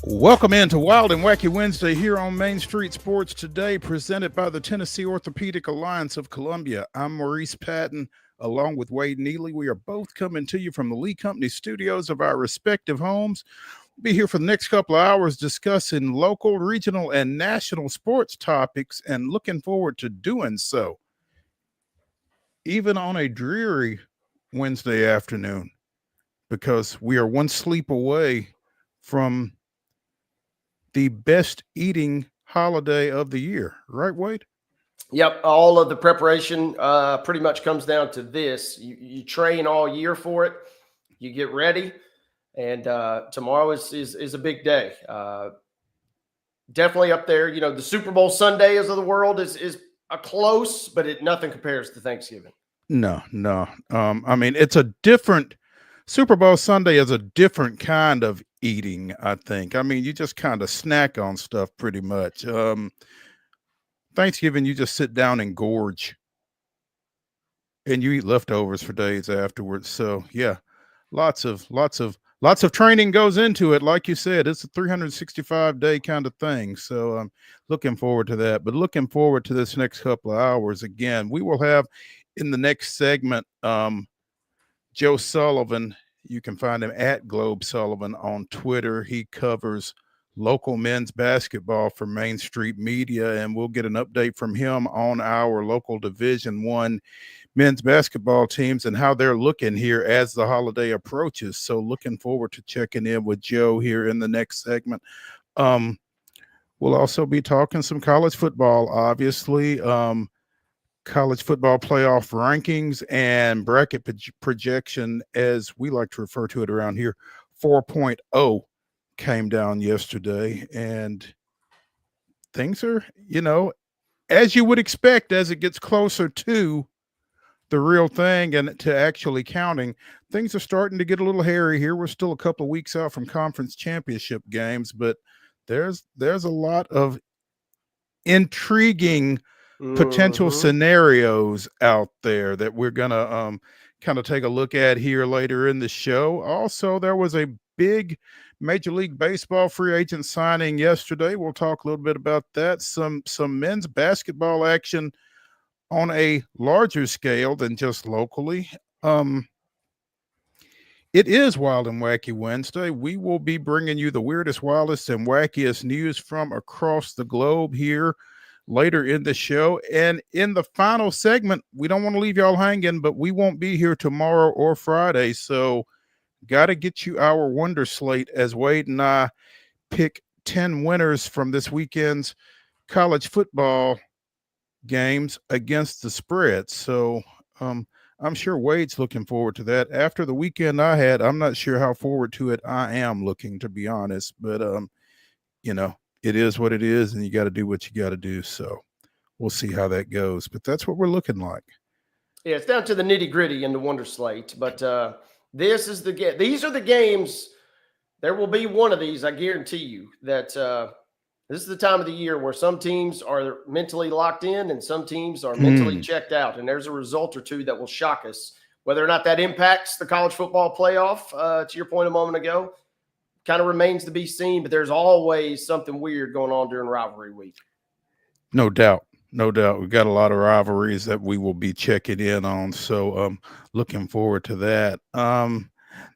Welcome into Wild and Wacky Wednesday here on Main Street Sports Today, presented by the Tennessee Orthopedic Alliance of Columbia. I'm Maurice Patton, along with Wade Neely. We are both coming to you from the Lee Company studios of our respective homes. We'll be here for the next couple of hours discussing local, regional, and national sports topics, and looking forward to doing so, even on a dreary Wednesday afternoon, because we are one sleep away from the best eating holiday of the year, right, Wade? Yep, all of the preparation pretty much comes down to this. You train all year for it. You get ready, and tomorrow is a big day. Definitely up there. You know, the Super Bowl Sundays of the world is a close, but nothing compares to Thanksgiving. No. I mean, it's a different Super Bowl Sunday is a different kind of eating, I think. I mean, you just kind of snack on stuff pretty much. Thanksgiving, you just sit down and gorge, and you eat leftovers for days afterwards. So yeah, lots of training goes into it. Like you said, it's a 365-day kind of thing. So I'm looking forward to that. But looking forward to this next couple of hours. Again, we will have in the next segment Joe Sullivan. You can find him at Globe Sullivan on Twitter. He covers local men's basketball for Main Street Media, and we'll get an update from him on our local Division I men's basketball teams and how they're looking here as the holiday approaches. So looking forward to checking in with Joe here in the next segment. We'll also be talking some college football, obviously. College football playoff rankings and bracket projection, as we like to refer to it around here. 4.0 came down yesterday, and things are, as you would expect, as it gets closer to the real thing and to actually counting, things are starting to get a little hairy here. We're still a couple of weeks out from conference championship games, but there's a lot of intriguing potential scenarios out there that we're gonna kind of take a look at here later in the show. Also, there was a big Major League Baseball free agent signing yesterday. We'll talk a little bit about that. Some men's basketball action on a larger scale than just locally. It is Wild and Wacky Wednesday. We will be bringing you the weirdest, wildest, and wackiest news from across the globe here later in the show. And in the final segment, we don't want to leave y'all hanging, but we won't be here tomorrow or Friday. So got to get you our Wonder Slate as Wade and I pick 10 winners from this weekend's college football games against the spread. So I'm sure Wade's looking forward to that. After the weekend I had, I'm not sure how forward to it I am looking, to be honest. But, it is what it is, and you got to do what you got to do. So we'll see how that goes. But that's what we're looking like. Yeah, it's down to the nitty gritty in the Wonder Slate. But these are the games. There will be one of these, I guarantee you, that this is the time of the year where some teams are mentally locked in and some teams are mentally checked out. And there's a result or two that will shock us. Whether or not that impacts the college football playoff, to your point a moment ago, kind of remains to be seen, but there's always something weird going on during rivalry week. No doubt. We've got a lot of rivalries that we will be checking in on. So looking forward to that.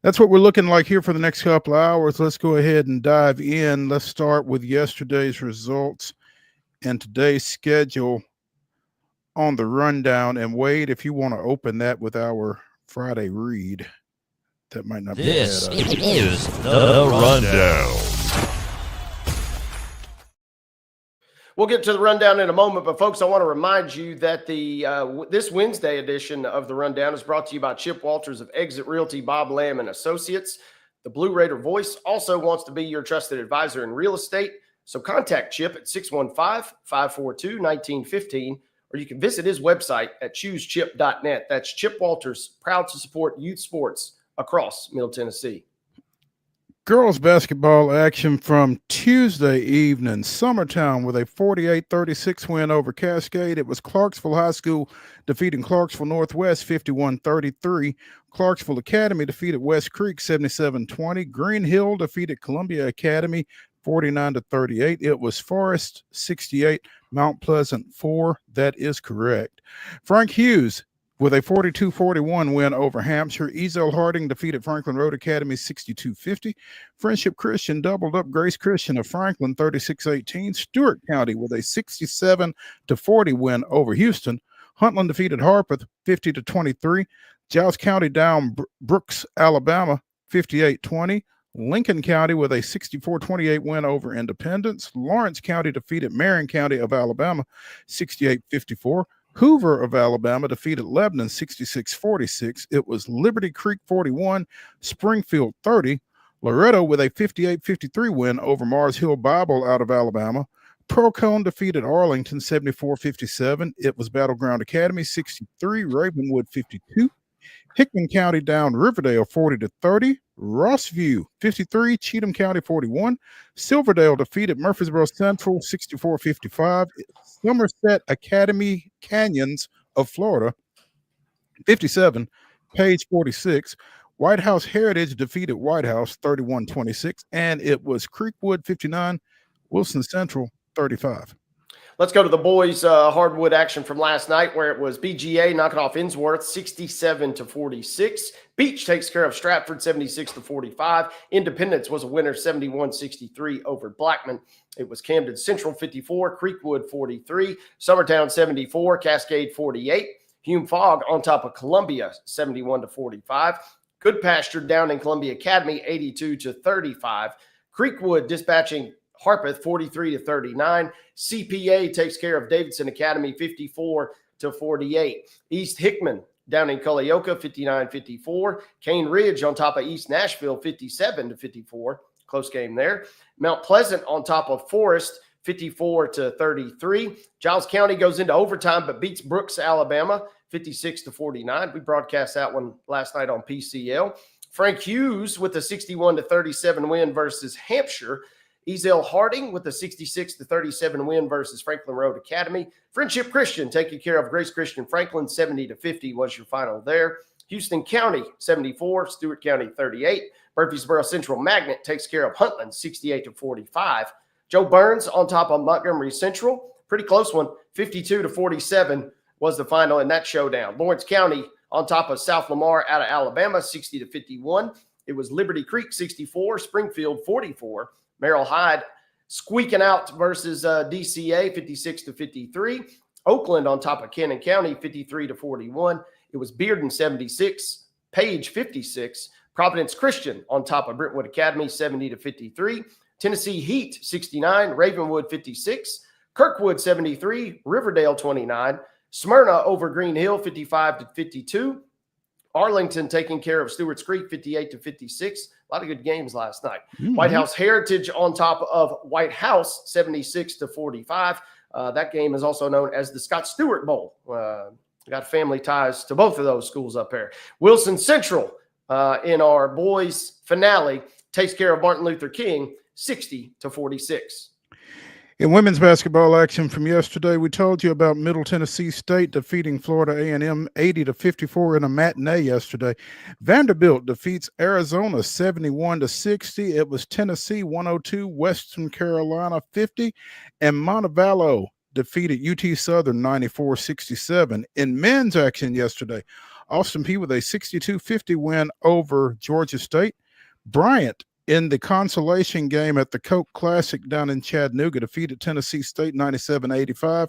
That's what we're looking like here for the next couple of hours. Let's go ahead and dive in. Let's start with yesterday's results and today's schedule on the rundown. And Wade, if you want to open that with our Friday read. That might not be bad. This is the rundown. We'll get to the rundown in a moment, but folks, I want to remind you that this Wednesday edition of the rundown is brought to you by Chip Walters of Exit Realty, Bob Lamb and Associates. The Blue Raider Voice also wants to be your trusted advisor in real estate, so contact Chip at 615-542-1915, or you can visit his website at choosechip.net. That's Chip Walters, proud to support youth sports across Middle Tennessee. Girls basketball action from Tuesday evening. Summertown with a 48-36 win over Cascade. It was Clarksville High School defeating Clarksville Northwest 51-33. Clarksville Academy defeated West Creek 77-20. Green Hill defeated Columbia Academy 49-38. It was Forest 68, Mount Pleasant 4. That is correct. Frank Hughes with a 42-41 win over Hampshire. Ezel Harding defeated Franklin Road Academy 62-50. Friendship Christian doubled up Grace Christian of Franklin 36-18. Stewart County with a 67-40 win over Houston. Huntland defeated Harpeth 50-23. Giles County down Brooks, Alabama 58-20. Lincoln County with a 64-28 win over Independence. Lawrence County defeated Marion County of Alabama 68-54. Hoover of Alabama defeated Lebanon 66-46. It was Liberty Creek 41, Springfield 30. Loretto with a 58-53 win over Mars Hill Bible out of Alabama. Procone defeated Arlington 74-57. It was Battleground Academy 63, Ravenwood 52. Hickman County down Riverdale 40-30. Rossview 53, Cheatham County 41. Silverdale defeated Murfreesboro Central 64-55. Somerset Academy Canyons of Florida 57, Page 46. White House Heritage defeated White House 31-26. And it was Creekwood 59, Wilson Central 35. Let's go to the boys' hardwood action from last night, where it was BGA knocking off Innsworth 67-46. Beach takes care of Stratford 76-45. Independence was a winner 71-63 over Blackman. It was Camden Central 54, Creekwood 43, Summertown 74, Cascade 48. Hume Fogg on top of Columbia 71-45. Good Pasture down in Columbia Academy 82-35. Creekwood dispatching Harpeth 43-39. CPA takes care of Davidson Academy 54-48. East Hickman down in Culleoka 59-54. Cane Ridge on top of East Nashville 57-54. Close game there. Mount Pleasant on top of Forest 54-33. Giles County goes into overtime but beats Brooks, Alabama 56-49. We broadcast that one last night on PCL. Frank Hughes with a 61-37 win versus Hampshire. Ezel Harding with a 66-37 win versus Franklin Road Academy. Friendship Christian taking care of Grace Christian Franklin 70-50 was your final there. Houston County 74, Stewart County 38. Murfreesboro Central Magnet takes care of Huntland 68-45. Joe Burns on top of Montgomery Central. Pretty close one, 52-47 was the final in that showdown. Lawrence County on top of South Lamar out of Alabama 60-51. It was Liberty Creek 64, Springfield 44. Merrill Hyde squeaking out versus DCA 56-53. Oakland on top of Cannon County 53-41. It was Bearden 76, Page 56. Providence Christian on top of Brentwood Academy 70-53. Tennessee Heat 69, Ravenwood 56. Kirkwood 73, Riverdale 29. Smyrna over Green Hill 55-52. Arlington taking care of Stewart's Creek 58-56. A lot of good games last night. Mm-hmm. White House Heritage on top of White House 76-45. That game is also known as the Scott Stewart Bowl. Got family ties to both of those schools up there. Wilson Central in our boys finale takes care of Martin Luther King 60-46. In women's basketball action from yesterday, we told you about Middle Tennessee State defeating Florida A&M 80-54 in a matinee yesterday. Vanderbilt defeats Arizona 71-60. It was Tennessee 102, Western Carolina 50, and Montevallo defeated UT Southern 94-67. In men's action yesterday, Austin Peay with a 62-50 win over Georgia State. Bryant in the consolation game at the Coke Classic down in Chattanooga defeated Tennessee State 97-85.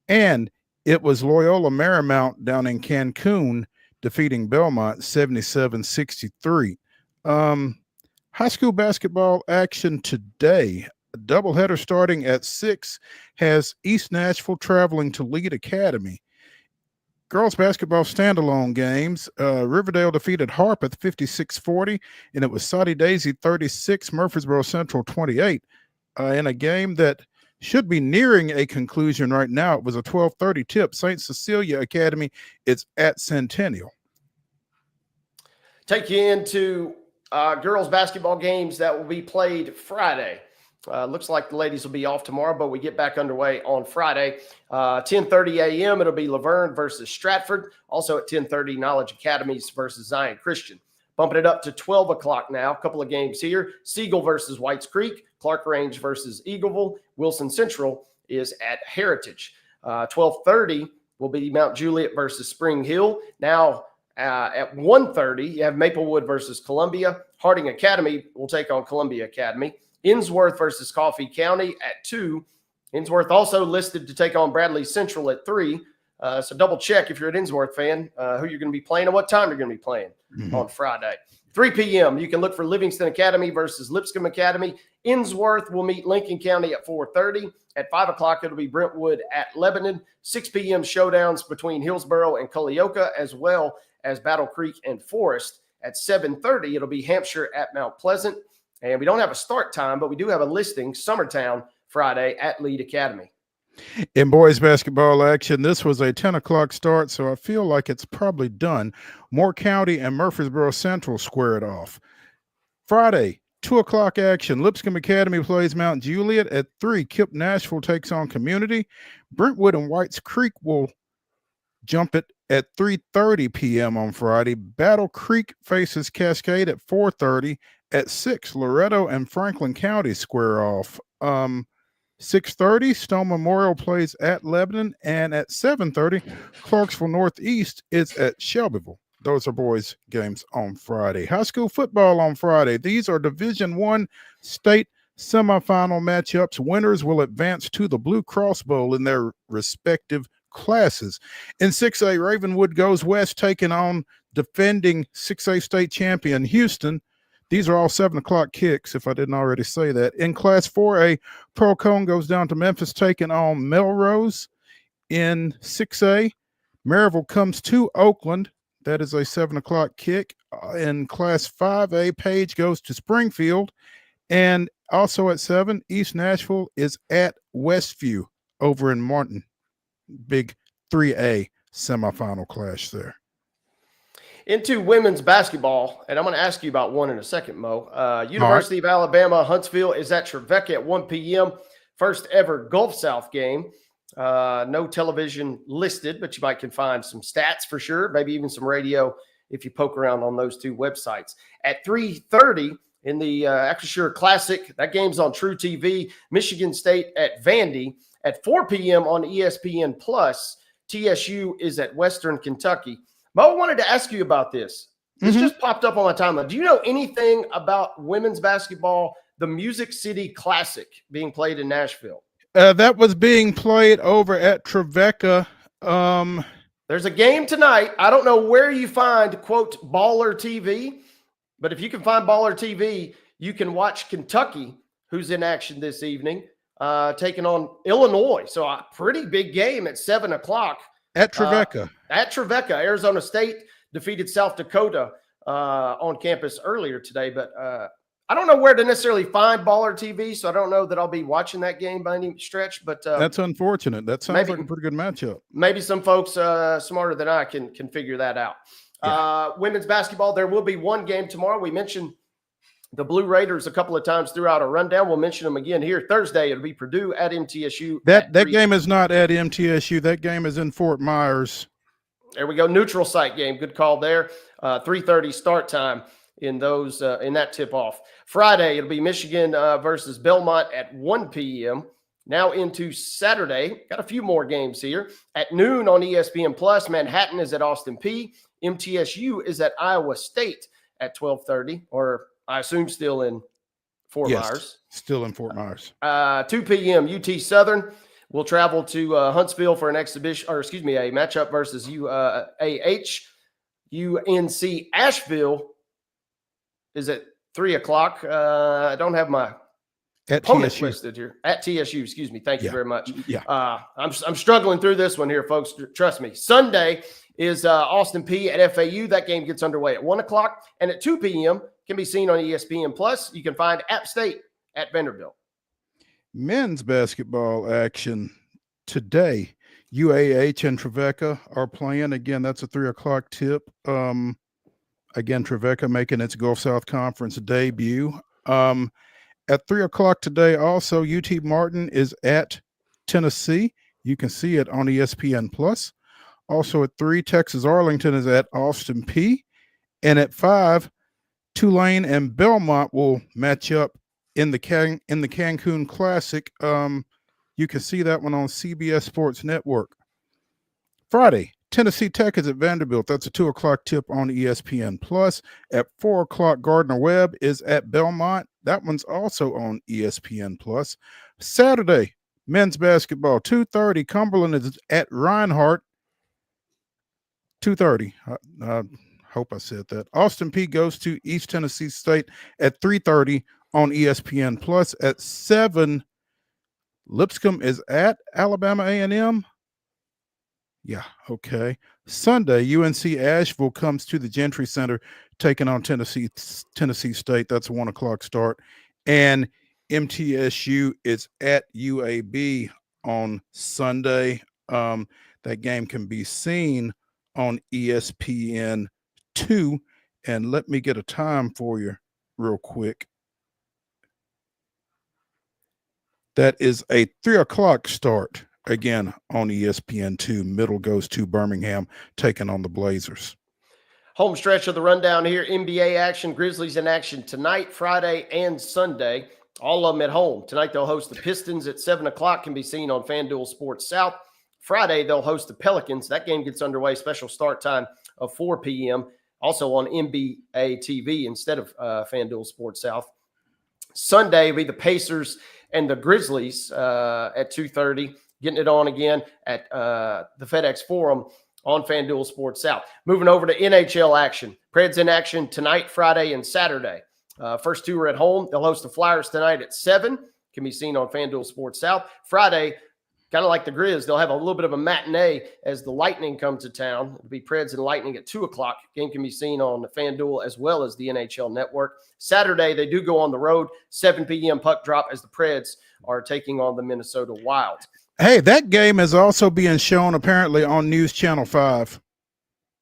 And it was Loyola Marymount down in Cancun defeating Belmont 77-63. High school basketball action today. A doubleheader starting at 6 has East Nashville traveling to Lead Academy. Girls basketball standalone games. Riverdale defeated Harpeth 56-40, and it was Soddy Daisy 36, Murfreesboro Central 28. In a game that should be nearing a conclusion right now. It was a 12:30 tip. St. Cecilia Academy, it's at Centennial. Take you into girls basketball games that will be played Friday. Looks like the ladies will be off tomorrow, but we get back underway on Friday. 10:30 a.m. It'll be Laverne versus Stratford. Also at 10:30, Knowledge Academies versus Zion Christian. Bumping it up to 12 o'clock now. A couple of games here. Siegel versus Whites Creek. Clark Range versus Eagleville. Wilson Central is at Heritage. 12:30 will be Mount Juliet versus Spring Hill. Now at 1:30, you have Maplewood versus Columbia. Harding Academy will take on Columbia Academy. Innsworth versus Coffee County at 2. Innsworth also listed to take on Bradley Central at 3. So double check if you're an Innsworth fan who you're going to be playing and what time you're going to be playing on Friday. 3 p.m. You can look for Livingston Academy versus Lipscomb Academy. Innsworth will meet Lincoln County at 4:30. At 5 o'clock, it'll be Brentwood at Lebanon. 6 p.m. showdowns between Hillsboro and Culleoka, as well as Battle Creek and Forest. At 7:30, it'll be Hampshire at Mount Pleasant. And we don't have a start time, but we do have a listing, Summertown, Friday at Lead Academy. In boys basketball action, this was a 10 o'clock start, so I feel like it's probably done. Moore County and Murfreesboro Central square it off. Friday, 2 o'clock action. Lipscomb Academy plays Mount Juliet. At 3, Kip Nashville takes on Community. Brentwood and Whites Creek will jump it at 3:30 p.m. on Friday. Battle Creek faces Cascade at 4:30. At 6, Loretto and Franklin County square off. 6:30, Stone Memorial plays at Lebanon, and at 7:30, Clarksville Northeast is at Shelbyville. Those are boys' games on Friday. High school football on Friday. These are Division I state semifinal matchups. Winners will advance to the Blue Cross Bowl in their respective classes. In 6A, Ravenwood goes west, taking on defending 6A state champion Houston. These are all 7 o'clock kicks, if I didn't already say that. In Class 4A, Pearl Cone goes down to Memphis, taking on Melrose. In 6A, Maryville comes to Oakland. That is a 7 o'clock kick. In Class 5A, Page goes to Springfield. And also at 7, East Nashville is at Westview over in Martin. Big 3A semifinal clash there. Into women's basketball, and I'm going to ask you about one in a second, Mo. University of Alabama, Huntsville is at Trevecca at 1 p.m. First ever Gulf South game. No television listed, but you can find some stats for sure, maybe even some radio if you poke around on those two websites. At 3:30 in the Acrisure Classic, that game's on True TV. Michigan State at Vandy. At 4 p.m. on ESPN Plus, TSU is at Western Kentucky. Mo, I wanted to ask you about this. This just popped up on my timeline. Do you know anything about women's basketball, the Music City Classic being played in Nashville? That was being played over at Trevecca. There's a game tonight. I don't know where you find, quote, Baller TV, but if you can find Baller TV, you can watch Kentucky, who's in action this evening, taking on Illinois. So a pretty big game at 7 o'clock. At Trevecca. At Trevecca. Arizona State defeated South Dakota on campus earlier today. But I don't know where to necessarily find Baller TV, so I don't know that I'll be watching that game by any stretch. But that's unfortunate. That sounds like a pretty good matchup. Maybe some folks smarter than I can figure that out. Yeah. Women's basketball, there will be one game tomorrow. We mentioned the Blue Raiders a couple of times throughout our rundown. We'll mention them again here. Thursday, it'll be Purdue at MTSU. That game is not at MTSU. That game is in Fort Myers. There we go. Neutral site game. Good call there. 3:30 start time in those in that tip-off. Friday, it'll be Michigan versus Belmont at 1 p.m. Now into Saturday. Got a few more games here. At noon on ESPN Plus, Manhattan is at Austin Peay. MTSU is at Iowa State at 12:30, or I assume still in Fort Myers. Still in Fort Myers. 2 p.m. UT Southern will travel to Huntsville for an exhibition, or excuse me, a matchup versus UAH. UNC Asheville is at 3 o'clock. I don't have my opponent listed here. At TSU, excuse me. Thank you very much. Yeah. I'm struggling through this one here, folks. Trust me. Sunday is Austin Peay at FAU. That game gets underway at 1 o'clock. And at 2 p.m. can be seen on ESPN Plus. You can find App State at Vanderbilt. Men's basketball action today. UAH and Trevecca are playing. Again, that's a 3 o'clock tip. Again, Trevecca making its Gulf South Conference debut. At 3 o'clock today, also, UT Martin is at Tennessee. You can see it on ESPN Plus. Also at 3, Texas Arlington is at Austin Peay. And at 5, Tulane and Belmont will match up in the Cancun Classic. You can see that one on CBS Sports Network. Friday, Tennessee Tech is at Vanderbilt. That's a 2:00 tip on ESPN Plus. At 4:00, Gardner Webb is at Belmont. That one's also on ESPN Plus. Saturday, men's basketball, 2:30. Cumberland is at Reinhardt. 2:30. I hope I said that. Austin Peay goes to East Tennessee State at 3:30 on ESPN Plus. At 7, Lipscomb is at Alabama A&M. Yeah, okay. Sunday, UNC Asheville comes to the Gentry Center, taking on Tennessee State. That's a 1:00 start. And MTSU is at UAB on Sunday. That game can be seen on ESPN2. And let me get a time for you real quick. That is a 3:00 start. Again, on ESPN2, Middle goes to Birmingham, taking on the Blazers. Home stretch of the rundown here. NBA action, Grizzlies in action tonight, Friday, and Sunday. All of them at home. Tonight they'll host the Pistons at 7 o'clock, can be seen on FanDuel Sports South. Friday they'll host the Pelicans. That game gets underway, special start time of 4 p.m., also on NBA TV instead of FanDuel Sports South. Sunday will be the Pacers and the Grizzlies at 2:30. Getting it on again at the FedEx Forum on FanDuel Sports South. Moving over to NHL action. Preds in action tonight, Friday, and Saturday. First two are at home. They'll host the Flyers tonight at 7. Can be seen on FanDuel Sports South. Friday, kind of like the Grizz, they'll have a little bit of a matinee as the Lightning come to town. It'll be Preds and Lightning at 2 o'clock. Game can be seen on FanDuel as well as the NHL Network. Saturday, they do go on the road. 7 p.m. puck drop as the Preds are taking on the Minnesota Wild. Hey, that game is also being shown apparently on News Channel 5.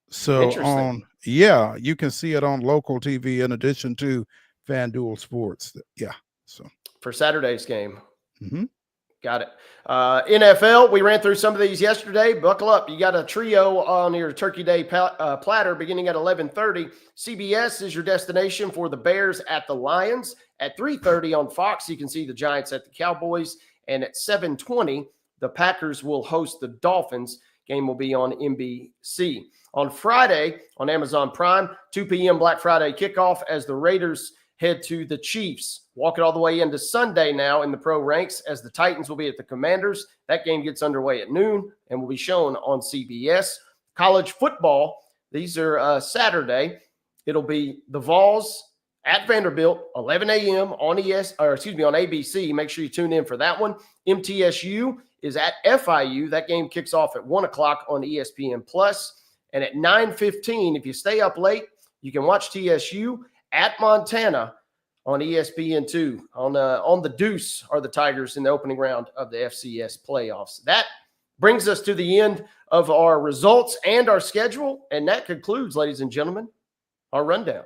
So you can see it on local TV in addition to FanDuel Sports. Yeah. So for Saturday's game. Mm-hmm. Got it. NFL, we ran through some of these yesterday. Buckle up. You got a trio on your Turkey Day platter beginning at 11:30. CBS is your destination for the Bears at the Lions. At 3:30 on Fox, you can see the Giants at the Cowboys. And at 7:20, the Packers will host the Dolphins. Game will be on NBC. On Friday, on Amazon Prime, 2 p.m. Black Friday kickoff as the Raiders head to the Chiefs. Walk it all the way into Sunday now in the pro ranks as the Titans will be at the Commanders. That game gets underway at noon and will be shown on CBS. College football, these are Saturday. It'll be the Vols at Vanderbilt, 11 a.m. on ABC. Make sure you tune in for that one. MTSU is at FIU. That game kicks off at 1 o'clock on ESPN Plus. And at 9:15, if you stay up late, you can watch TSU at Montana on ESPN2. On the Deuce are the Tigers in the opening round of the FCS playoffs. That brings us to the end of our results and our schedule. And that concludes, ladies and gentlemen, our rundown.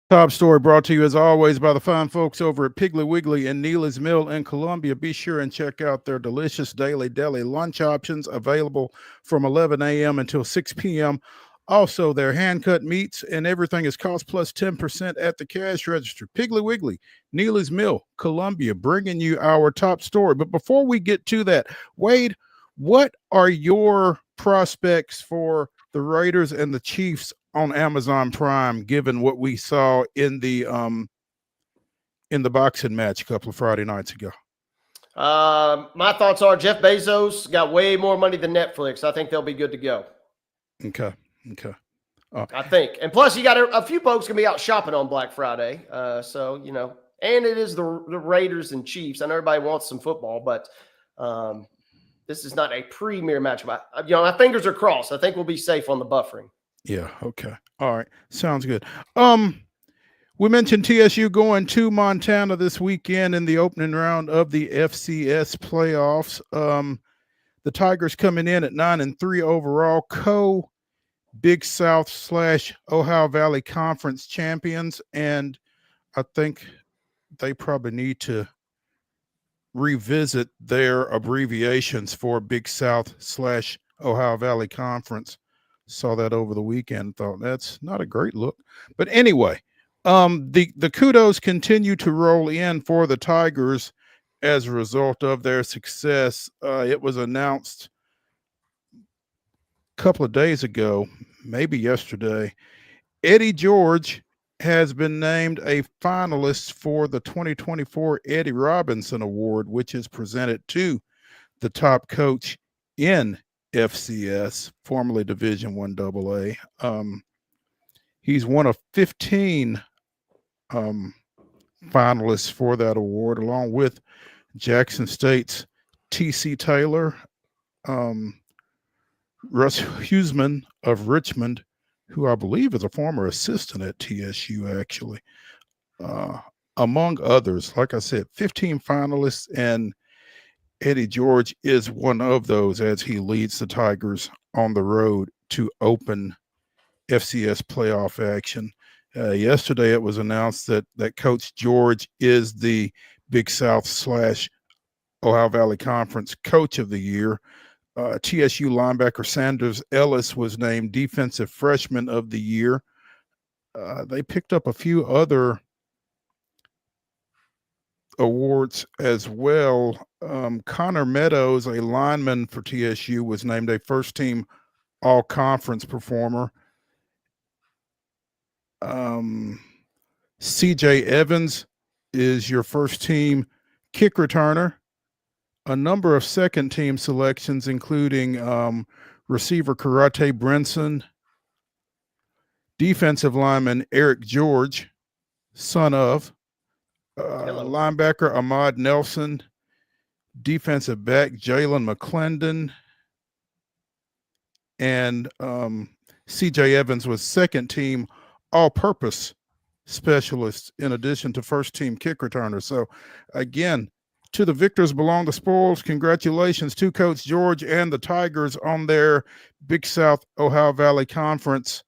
Top story brought to you as always by the fine folks over at Piggly Wiggly and Neely's Mill in Columbia. Be sure and check out their delicious daily deli lunch options available from 11 a.m. until 6 p.m. Also, their hand-cut meats and everything is cost plus 10% at the cash register. Piggly Wiggly, Neely's Mill, Columbia, bringing you our top story. But before we get to that, Wade, what are your prospects for the Raiders and the Chiefs on Amazon Prime, given what we saw in the boxing match a couple of Friday nights ago? My thoughts are Jeff Bezos got way more money than Netflix. I think they'll be good to go. Okay. I think. And plus, you got a few folks going to be out shopping on Black Friday. So, and it is the Raiders and Chiefs. I know everybody wants some football, but this is not a premier match. My fingers are crossed. I think we'll be safe on the buffering. Yeah. Okay. All right. Sounds good. We mentioned TSU going to Montana this weekend in the opening round of the FCS playoffs. The Tigers coming in at 9-3 overall, Big South / Ohio Valley Conference champions, and I think they probably need to revisit their abbreviations for Big South / Ohio Valley Conference. Saw that over the weekend. Thought that's not a great look. But anyway, the kudos continue to roll in for the Tigers as a result of their success. It was announced a couple of days ago, maybe yesterday, Eddie George has been named a finalist for the 2024 Eddie Robinson Award, which is presented to the top coach in FCS, formerly Division I AA. He's one of 15 finalists for that award, along with Jackson State's T.C. Taylor, Russ Huseman of Richmond, who I believe is a former assistant at TSU, actually, among others. Like I said, 15 finalists, and Eddie George is one of those as he leads the Tigers on the road to open FCS playoff action. Yesterday, it was announced that Coach George is the Big South / Ohio Valley Conference Coach of the Year. TSU linebacker Sanders Ellis was named Defensive Freshman of the Year. They picked up a few other awards as well. Connor Meadows, a lineman for TSU, was named a first-team all-conference performer. CJ Evans is your first-team kick returner. A number of second-team selections, including receiver Karate Brinson, defensive lineman Eric George, son of linebacker Ahmad Nelson, defensive back Jalen McClendon, and CJ Evans was second-team all-purpose specialist in addition to first-team kick returner. So, again, to the victors belong the spoils. Congratulations to Coach George and the Tigers on their Big South Ohio Valley Conference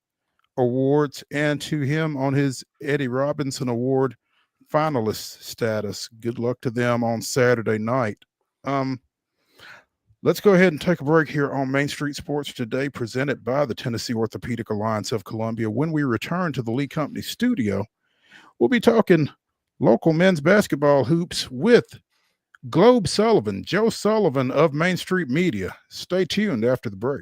awards, and to him on his Eddie Robinson Award finalist status. Good luck to them on Saturday night. Let's go ahead and take a break here on Main Street Sports Today, presented by the Tennessee Orthopedic Alliance of Columbia. When we return to the Lee Company studio, we'll be talking local men's basketball hoops with Globe Sullivan, Joe Sullivan of Main Street Media. Stay tuned after the break.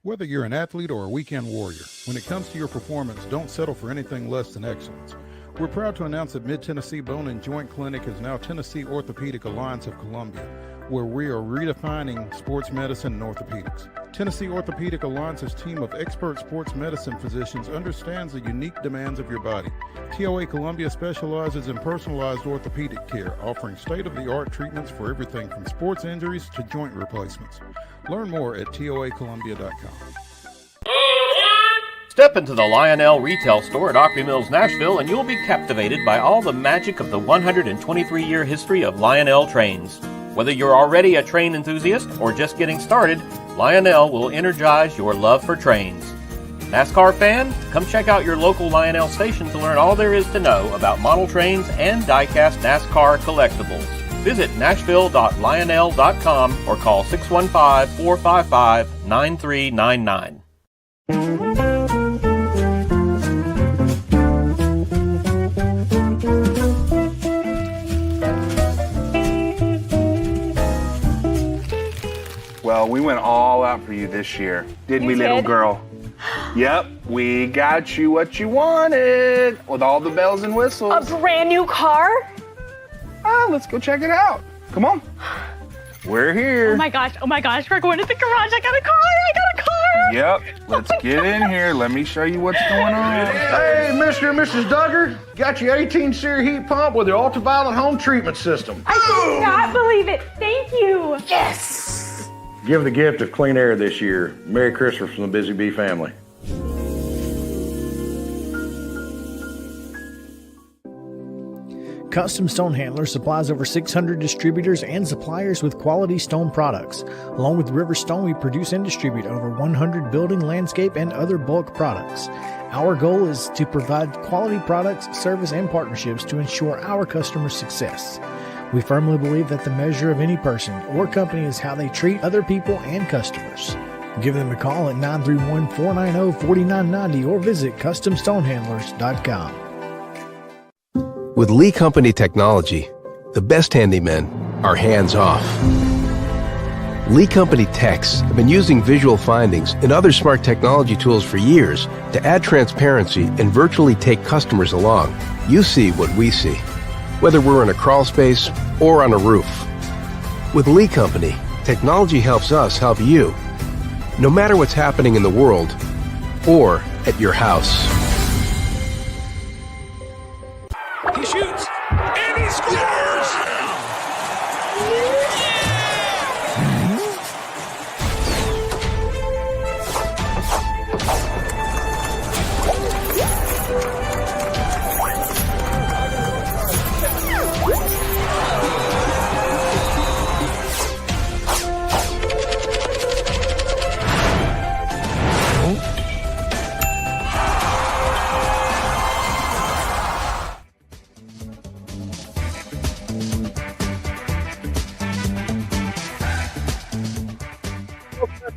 Whether you're an athlete or a weekend warrior, when it comes to your performance, don't settle for anything less than excellence. We're proud to announce that Mid-Tennessee Bone and Joint Clinic is now Tennessee Orthopedic Alliance of Columbia, where we are redefining sports medicine and orthopedics. Tennessee Orthopedic Alliance's team of expert sports medicine physicians understands the unique demands of your body. TOA Columbia specializes in personalized orthopedic care, offering state-of-the-art treatments for everything from sports injuries to joint replacements. Learn more at toacolumbia.com. Step into the Lionel retail store at Opry Mills, Nashville, and you'll be captivated by all the magic of the 123-year history of Lionel trains. Whether you're already a train enthusiast or just getting started, Lionel will energize your love for trains. NASCAR fan? Come check out your local Lionel station to learn all there is to know about model trains and die-cast NASCAR collectibles. Visit nashville.lionel.com or call 615-455-9399. Well, we went all out for you this year, didn't we, little girl? Yep, we got you what you wanted with all the bells and whistles. A brand new car? Let's go check it out. Come on. We're here. Oh my gosh, we're going to the garage. I got a car. Yep, let's get in here. Let me show you what's going on. Hey, Mr. and Mrs. Duggar, got your 18-SEER heat pump with your ultraviolet home treatment system. I cannot believe it. Thank you. Yes! Give the gift of clean air this year. Merry Christmas from the Busy Bee family. Custom Stone Handler supplies over 600 distributors and suppliers with quality stone products. Along with River Stone, we produce and distribute over 100 building, landscape, and other bulk products. Our goal is to provide quality products, service, and partnerships to ensure our customers' success. We firmly believe that the measure of any person or company is how they treat other people and customers. Give them a call at 931-490-4990 or visit CustomStonehandlers.com. With Lee Company technology, the best handymen are hands-off. Lee Company techs have been using visual findings and other smart technology tools for years to add transparency and virtually take customers along. You see what we see, whether we're in a crawl space or on a roof. With Lee Company, technology helps us help you, no matter what's happening in the world or at your house. He shoots, and he scores!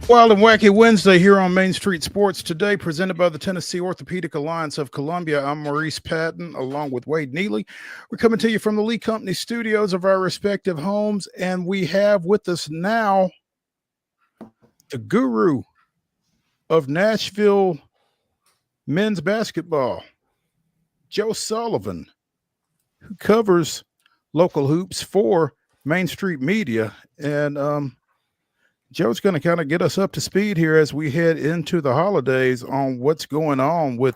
Wild and Wacky Wednesday here on Main Street Sports Today, presented by the Tennessee Orthopedic Alliance of Columbia. I'm Maurice Patton, along with Wade Neely. We're coming to you from the Lee Company studios of our respective homes, and we have with us now the guru of Nashville men's basketball, Joe Sullivan, who covers local hoops for Main Street Media. And Joe's going to kind of get us up to speed here as we head into the holidays on what's going on with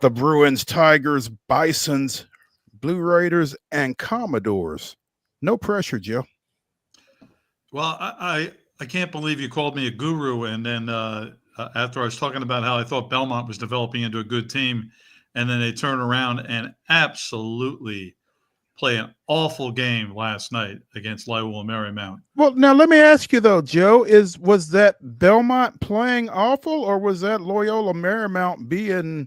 the Bruins, Tigers, Bisons, Blue Raiders, and Commodores. No pressure, Joe. Well, I can't believe you called me a guru, and then after I was talking about how I thought Belmont was developing into a good team, and then they turn around and absolutely play an awful game last night against Loyola Marymount. Well, now let me ask you though, Joe, was that Belmont playing awful, or was that Loyola Marymount being,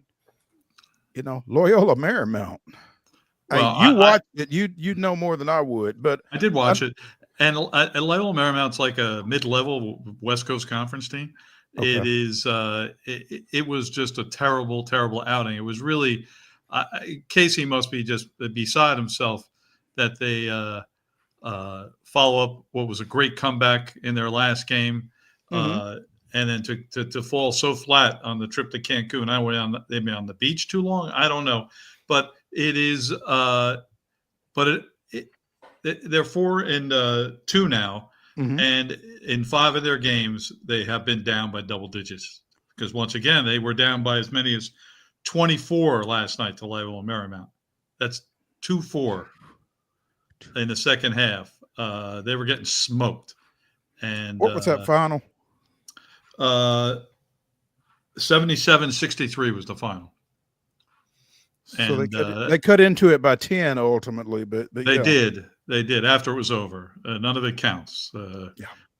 Loyola Marymount? Well, you watched it, you know more than I would, but I did watch it. And Loyola Marymount's like a mid-level West Coast Conference team. Okay. It is. It was just a terrible, terrible outing. It was really. Casey must be just beside himself that they follow up what was a great comeback in their last game, and then to fall so flat on the trip to Cancun. They've been on the beach too long. I don't know, but it is. But they're 4-2 now, and in 5 of their games they have been down by double digits, because once again they were down by as many as 24 last night to Loyola Marymount. That's 2-4 in the second half. They were getting smoked. And what was that final? 77-63 was the final. So And they cut into it by 10 ultimately, but they yeah. did. They did after it was over. None of it counts.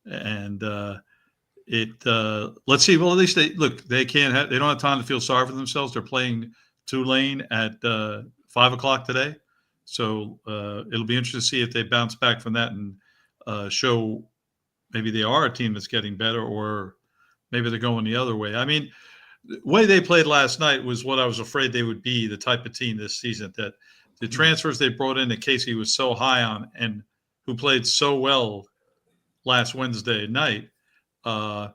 And let's see. Well, at least they don't have time to feel sorry for themselves. They're playing Tulane at 5:00 today, so it'll be interesting to see if they bounce back from that and show maybe they are a team that's getting better, or maybe they're going the other way. I mean, the way they played last night was what I was afraid they would be, the type of team this season, that the transfers they brought in that Casey was so high on and who played so well last Wednesday night. They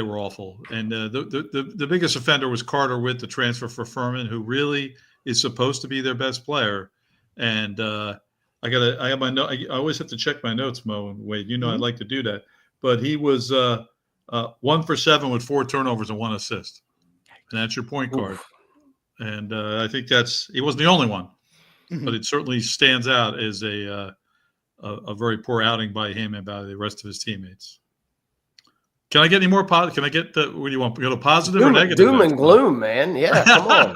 were awful, and the biggest offender was Carter Witt, the transfer for Furman, who really is supposed to be their best player. And I got my note. I always have to check my notes, Mo and Wade. I'd like to do that, but he was 1 for 7 with 4 turnovers and 1 assist, and that's your point guard. Oof. And I think he wasn't the only one, but it certainly stands out as a very poor outing by him and by the rest of his teammates. Can I get any more positive? Can I get the? What do you want? Go to positive doom, or negative? Doom and gloom, man. Yeah, come on.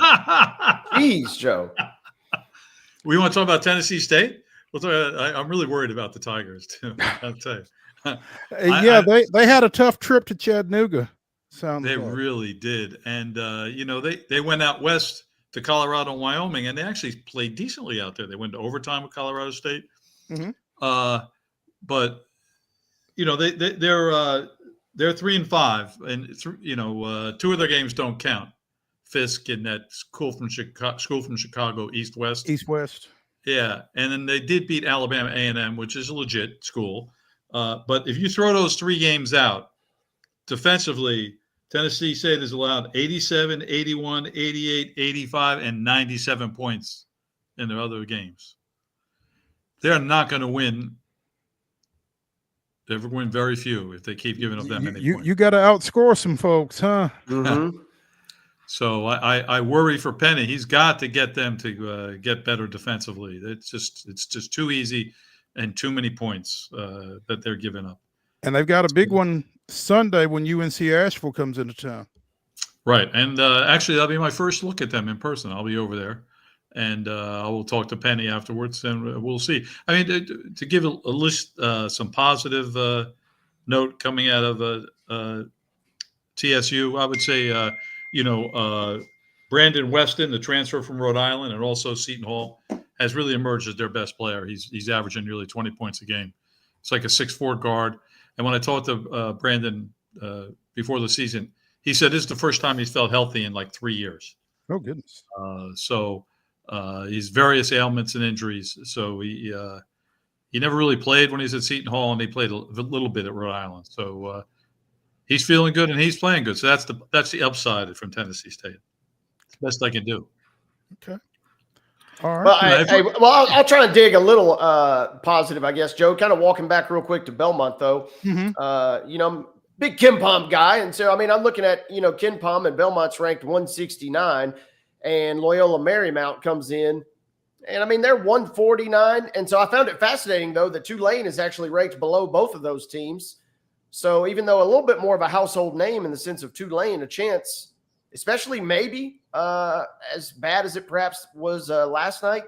Jeez, Joe. We want to talk about Tennessee State. I'm really worried about the Tigers too. I'll tell you. They had a tough trip to Chattanooga. They really did, and they went out west to Colorado and Wyoming, and they actually played decently out there. They went to overtime with Colorado State, but they're 3-5, and 2 of their games don't count. Fisk and that school from Chicago, East West. Yeah, and then they did beat Alabama A&M, which is a legit school. But if you throw those 3 games out, defensively, Tennessee State has allowed 87, 81, 88, 85, and 97 points in their other games. They're not going to win. They're going to win very few if they keep giving up that many points. You got to outscore some folks, huh? Mm-hmm. So I worry for Penny. He's got to get them to get better defensively. It's just too easy and too many points that they're giving up. And they've got a big one Sunday when UNC Asheville comes into town. Right. And actually, that'll be my first look at them in person. I'll be over there. And I will talk to Penny afterwards, and we'll see. I mean, to give a list, some positive note coming out of TSU, I would say, Brandon Weston, the transfer from Rhode Island, and also Seton Hall, has really emerged as their best player. He's averaging nearly 20 points a game. It's like a 6'4" guard. And when I talked to Brandon before the season, he said this is the first time he's felt healthy in like 3 years. Oh, goodness. So he's various ailments and injuries. So he never really played when he was at Seton Hall, and he played a little bit at Rhode Island. So he's feeling good and he's playing good. So that's the upside from Tennessee State. It's the best I can do. Okay. All right. Well, I'll try and dig a little positive, I guess, Joe. Kind of walking back real quick to Belmont, though. I'm big KenPom guy. And so, I mean, I'm looking at, KenPom, and Belmont's ranked 169, and Loyola Marymount comes in. And, I mean, they're 149. And so I found it fascinating, though, that Tulane is actually ranked below both of those teams. So even though a little bit more of a household name in the sense of Tulane, a chance, especially maybe as bad as it perhaps was last night,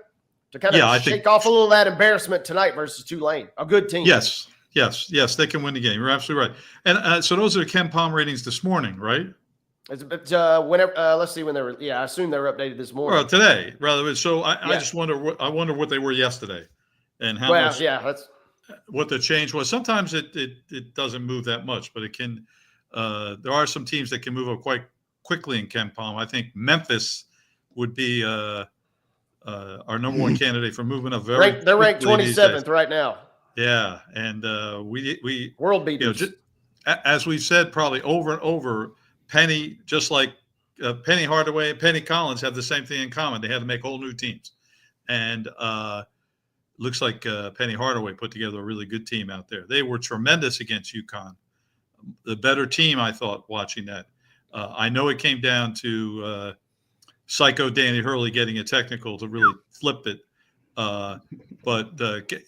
to kind of shake off a little of that embarrassment tonight versus Tulane, a good team. Yes, they can win the game. You're absolutely right. And so those are the KenPom ratings this morning, right? It's a bit, whenever, let's see when they were. Yeah, I assume they were updated this morning. Well, today, rather. So I just wonder. I wonder what they were yesterday, and how much. Yeah, that's what the change was. Sometimes it doesn't move that much, but it can. There are some teams that can move up quite quickly in KenPom. I think Memphis would be our number one candidate for moving up very. They're ranked 27th right now. Yeah, and we world beaters. As we've said probably over and over, Penny, just like Penny Hardaway and Penny Collins, have the same thing in common. They had to make whole new teams, and looks like Penny Hardaway put together a really good team out there. They were tremendous against UConn, the better team, I thought, watching that. I know it came down to Psycho Danny Hurley getting a technical to really flip it,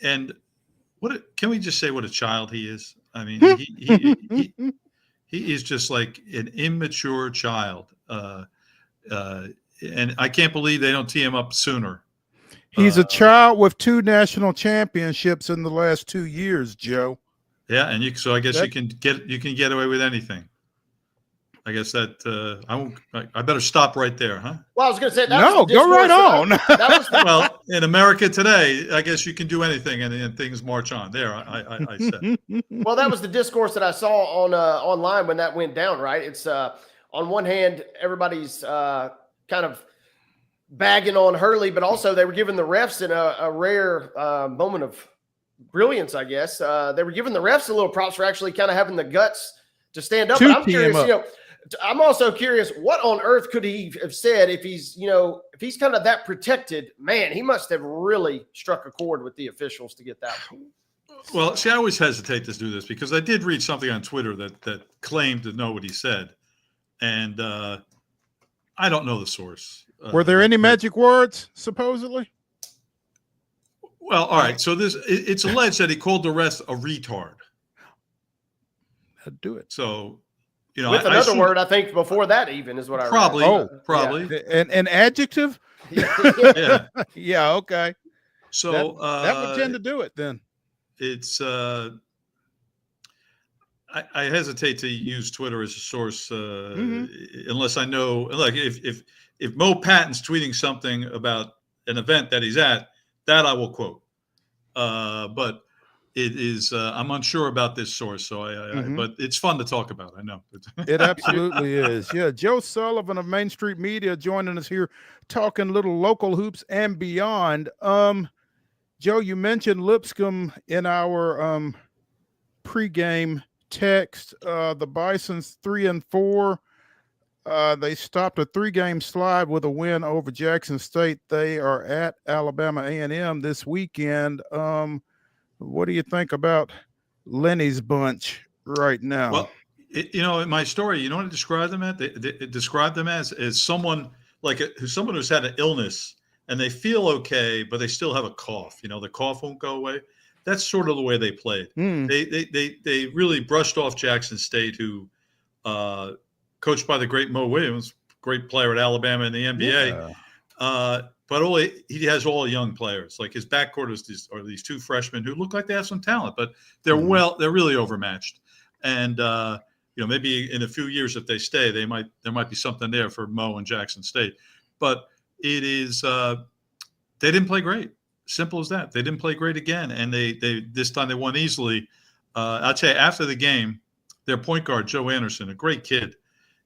and can we just say what a child he is? I mean, he is just like an immature child, and I can't believe they don't tee him up sooner. He's a child with 2 national championships in the last 2 years, Joe. Yeah, and so I guess you can get away with anything. I guess that I better stop right there, huh? Well, I was going to say no. Go right on. Well, in America today, I guess you can do anything, and things march on. There, I said. Well, that was the discourse that I saw on online when that went down. Right? It's on one hand, everybody's kind of bagging on Hurley, but also they were giving the refs in a rare moment of brilliance, I guess. They were giving the refs a little props for actually kind of having the guts to stand up. But I'm curious, I'm also curious, what on earth could he have said if he's kind of that protected? Man, he must have really struck a chord with the officials to get that one. Well, see, I always hesitate to do this because I did read something on Twitter that claimed to know what he said, and I don't know the source. Were there any magic words, supposedly? Well, all right. So it's alleged that he called the rest a retard. That'd do it. So, you know, With I another assume- word, I think before that even is what I read. Probably. Oh, probably. And an adjective? Yeah. Yeah, okay. So that would tend to do it then. it's I hesitate to use Twitter as a source unless I know, like if Mo Patton's tweeting something about an event that he's at, that I will quote. But it is I'm unsure about this source, so but it's fun to talk about. I know It absolutely is. Yeah, Joe Sullivan of Main Street Media joining us here, talking little local hoops and beyond. Joe, you mentioned Lipscomb in our pregame text. The Bisons 3-4. They stopped a 3-game slide with a win over Jackson State. They are at Alabama A&M this weekend. What do you think about Lenny's bunch right now? Well, you know, in my story, you know what I described them at? They described them as someone like someone who's had an illness and they feel okay, but they still have a cough. You know, the cough won't go away. That's sort of the way they played. They really brushed off Jackson State, who coached by the great Mo Williams, great player at Alabama in the NBA. Yeah. But he has all young players. Like his backcourt is these two freshmen who look like they have some talent, but they're really overmatched. And you know, maybe in a few years if they stay, there might be something there for Mo and Jackson State. But it is they didn't play great. Simple as that. They didn't play great again, and they this time they won easily. I'll tell you, after the game, their point guard Joe Anderson, a great kid,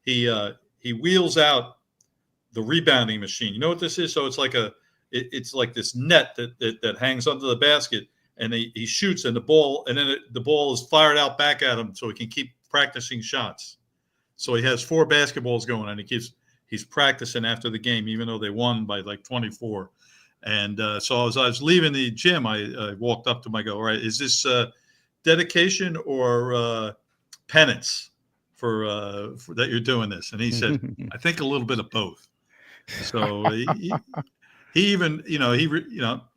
he wheels out the rebounding machine. You know what this is? So it's like it's like this net that hangs under the basket, and he shoots, and the ball is fired out back at him, so he can keep practicing shots. So he has 4 basketballs going, and he's practicing after the game, even though they won by like 24. And so as I was leaving the gym, I walked up to him. I go, all right, is this dedication or penance for that you're doing this? And he said, I think a little bit of both. So he even,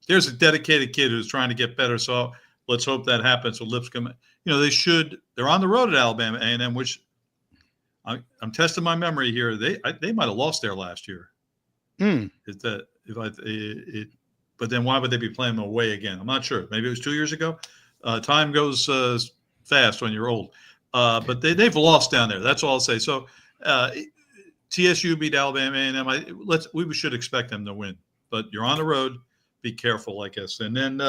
there's a dedicated kid who's trying to get better. So let's hope that happens with Lipscomb. You know, they're on the road at Alabama A&M, which I'm testing my memory here. They might have lost there last year. But then why would they be playing them away again? I'm not sure. Maybe it was 2 years ago. Time goes fast when you're old. But they've lost down there. That's all I'll say. So TSU beat Alabama A&M. We should expect them to win. But you're on the road. Be careful, I guess. And then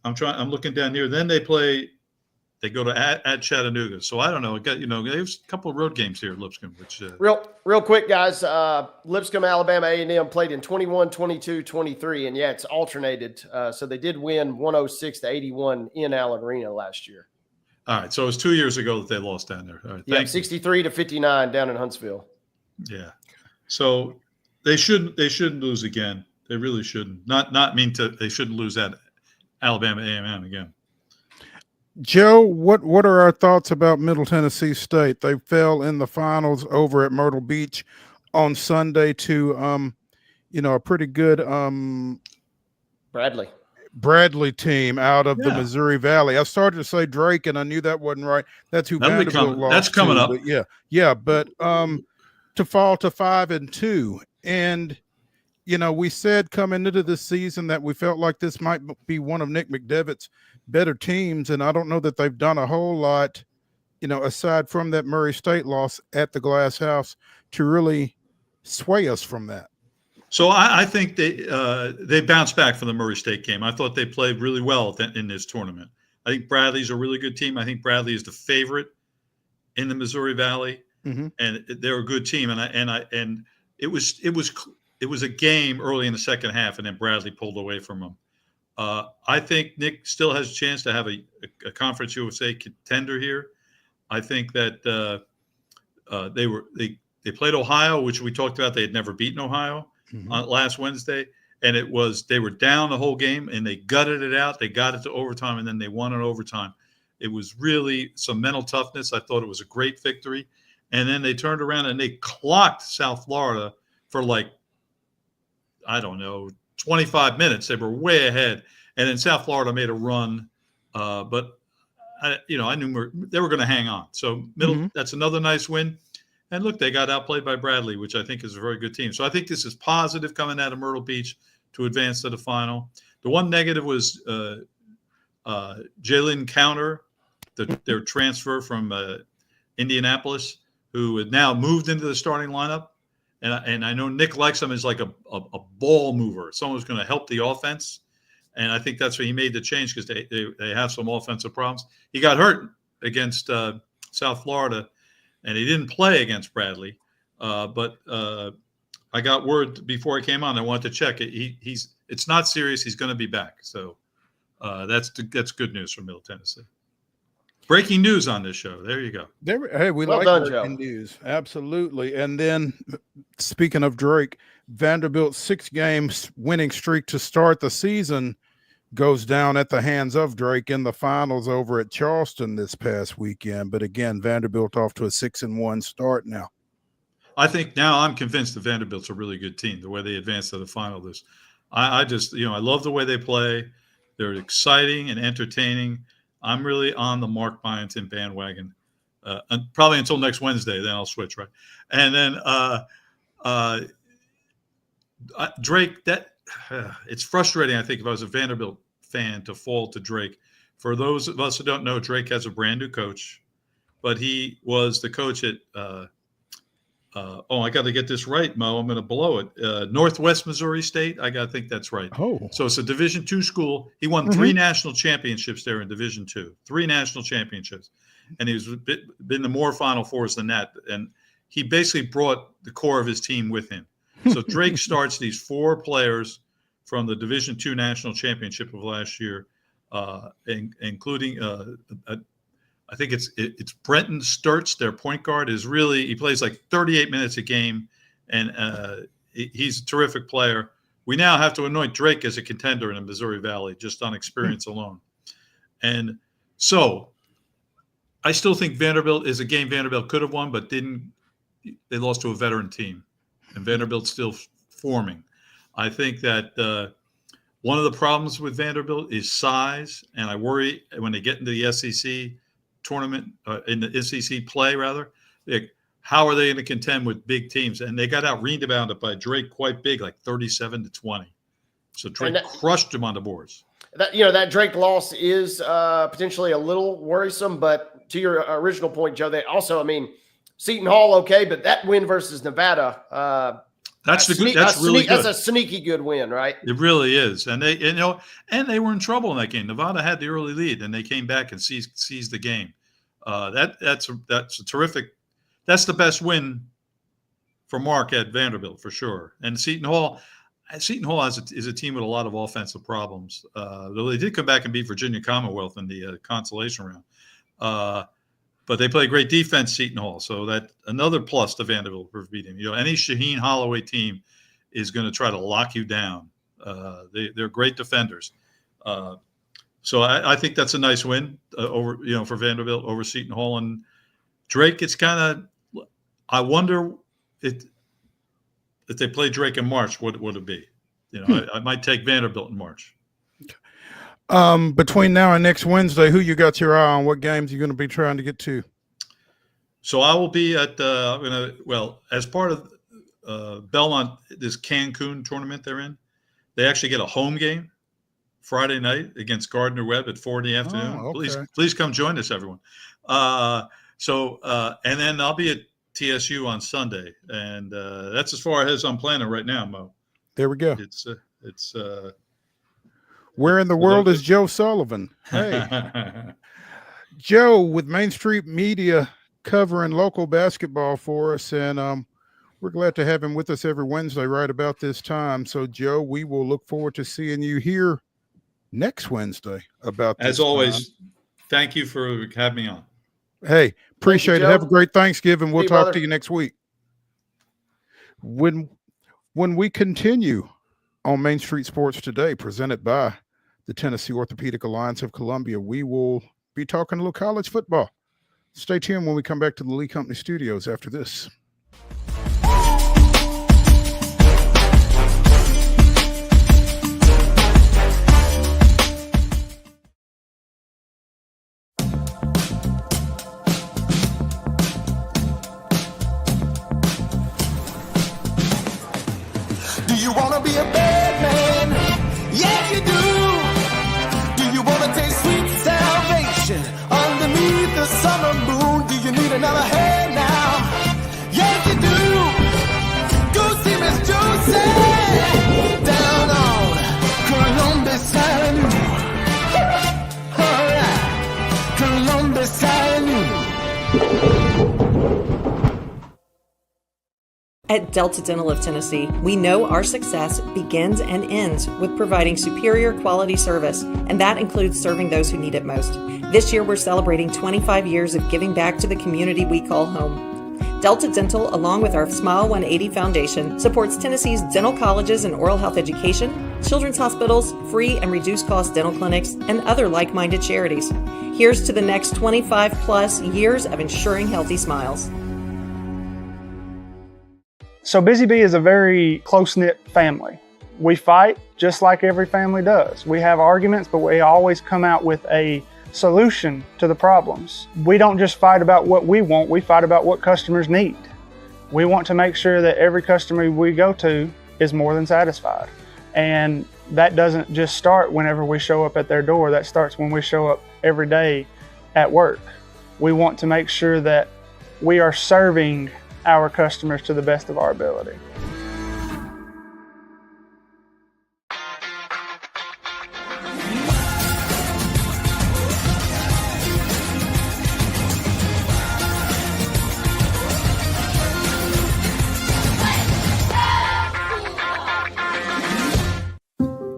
I'm looking down here. Then they go to at Chattanooga. So I don't know. There's a couple of road games here at Lipscomb. Which real quick, guys. Lipscomb, Alabama A&M played in 21, 22, 23, and it's alternated. So they did win 106-81 in Allen Arena last year. All right, so it was 2 years ago that they lost down there. All right, yeah, 63-59 down in Huntsville. Yeah, so they shouldn't lose again. They really shouldn't. They shouldn't lose at Alabama A&M again. Joe, what are our thoughts about Middle Tennessee State? They fell in the finals over at Myrtle Beach on Sunday to a pretty good Bradley team out of the Missouri Valley. I started to say Drake, and I knew that wasn't right. That's who Vanderbilt lost. That's coming up. But to fall to 5-2, and we said coming into this season that we felt like this might be one of Nick McDevitt's better teams, and I don't know that they've done a whole lot, aside from that Murray State loss at the Glass House, to really sway us from that. So I think they bounced back from the Murray State game. I thought they played really well in this tournament. I think Bradley's a really good team. I think Bradley is the favorite in the Missouri Valley, and they're a good team. And it was a game early in the second half, and then Bradley pulled away from them. I think Nick still has a chance to have a Conference USA contender here. I think that they played Ohio, which we talked about. They had never beaten Ohio last Wednesday, and they were down the whole game, and they gutted it out. They got it to overtime, and then they won in overtime. It was really some mental toughness. I thought it was a great victory, and then they turned around and they clocked South Florida for 25 minutes. They were way ahead, and then South Florida made a run, but I knew they were going to hang on. So that's another nice win. And look, they got outplayed by Bradley, which I think is a very good team. So I think this is positive coming out of Myrtle Beach to advance to the final. The one negative was Jalen Counter, their transfer from Indianapolis, who had now moved into the starting lineup. And I know Nick likes him as like a ball mover, someone who's going to help the offense. And I think that's why he made the change, because they have some offensive problems. He got hurt against South Florida, and he didn't play against Bradley. But I got word before I came on. I wanted to check it. It's not serious. He's going to be back. So that's good news from Middle Tennessee. Breaking news on this show. There you go. Hey, we like breaking news. Absolutely. And then, speaking of Drake, Vanderbilt's 6-game winning streak to start the season goes down at the hands of Drake in the finals over at Charleston this past weekend. But again, Vanderbilt off to a 6-1 start now. I think now I'm convinced that Vanderbilt's a really good team, the way they advanced to the final. I just, I love the way they play. They're exciting and entertaining. I'm really on the Mark Byington bandwagon, and probably until next Wednesday. Then I'll switch, right? And then Drake. It's frustrating. I think if I was a Vanderbilt fan to fall to Drake. For those of us who don't know, Drake has a brand new coach, but he was the coach at. I got to get this right, Mo. I'm going to blow it. Northwest Missouri State. I got to think that's right. Oh, so it's a Division II school. He won 3 national championships there in Division II. 3 national championships, and he's been to more Final Fours than that. And he basically brought the core of his team with him. So Drake starts these 4 players from the Division II national championship of last year, including I think it's Brenton Sturts, their point guard, he plays like 38 minutes a game, and he's a terrific player. We now have to anoint Drake as a contender in the Missouri Valley just on experience alone. And so I still think Vanderbilt is a game Vanderbilt could have won, but didn't. They lost to a veteran team, and Vanderbilt's still forming. I think that one of the problems with Vanderbilt is size, and I worry when they get into the SEC tournament, in the SEC play rather, how are they going to contend with big teams? And they got out rebounded by Drake quite big, like 37-20. So Drake crushed him on the boards. That Drake loss is potentially a little worrisome, but to your original point, Joe, they also, Seton Hall, okay, but that win versus Nevada, that's a sneaky good win, right? It really is. And they were in trouble in that game. Nevada had the early lead, and they came back and seized the game. That's a terrific. That's the best win for Mark at Vanderbilt for sure. And Seton Hall is a team with a lot of offensive problems. Though they did come back and beat Virginia Commonwealth in the consolation round. But they play great defense, Seton Hall. So that another plus to Vanderbilt for beating. Any Shaheen Holloway team is going to try to lock you down. They're great defenders. So I think that's a nice win over for Vanderbilt over Seton Hall. And Drake, it's kind of, I wonder if they play Drake in March, what would it be? I might take Vanderbilt in March. Between now and next Wednesday, who you got your eye on? What games are you going to be trying to get to? So I will be at as part of Belmont, this Cancun tournament they're in. They actually get a home game Friday night against Gardner Webb at 4 in the afternoon. Oh, okay. Please come join us, everyone. And then I'll be at TSU on Sunday, and that's as far as I'm planning right now, Mo. There we go. It's. Where in the world is Joe Sullivan? Hey, Joe with Main Street Media covering local basketball for us, and we're glad to have him with us every Wednesday right about this time. So, Joe, we will look forward to seeing you here next Wednesday about this. As always, thank you for having me on. Hey, appreciate it. Have a great Thanksgiving. We'll talk brother. to you next week. When we continue on Main Street Sports Today, presented by the Tennessee Orthopedic Alliance of Columbia, we will be talking a little college football. Stay tuned when we come back to the Lee Company studios after this. At Delta Dental of Tennessee, we know our success begins and ends with providing superior quality service, and that includes serving those who need it most. This year, we're celebrating 25 years of giving back to the community we call home. Delta Dental, along with our Smile 180 Foundation, supports Tennessee's dental colleges and oral health education, children's hospitals, free and reduced cost dental clinics, and other like-minded charities. Here's to the next 25 plus years of ensuring healthy smiles. So Busy Bee is a very close-knit family. We fight just like every family does. We have arguments, but we always come out with a solution to the problems. We don't just fight about what we want, we fight about what customers need. We want to make sure that every customer we go to is more than satisfied. And that doesn't just start whenever we show up at their door, that starts when we show up every day at work. We want to make sure that we are serving our customers to the best of our ability.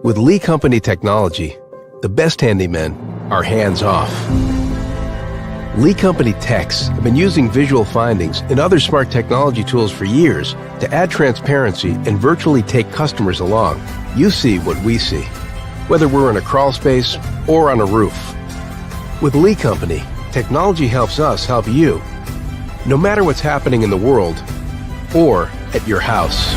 With Lee Company technology, the best handymen are hands-off. Lee Company techs have been using visual findings and other smart technology tools for years to add transparency and virtually take customers along. You see what we see, whether we're in a crawl space or on a roof. With Lee Company, technology helps us help you, no matter what's happening in the world or at your house.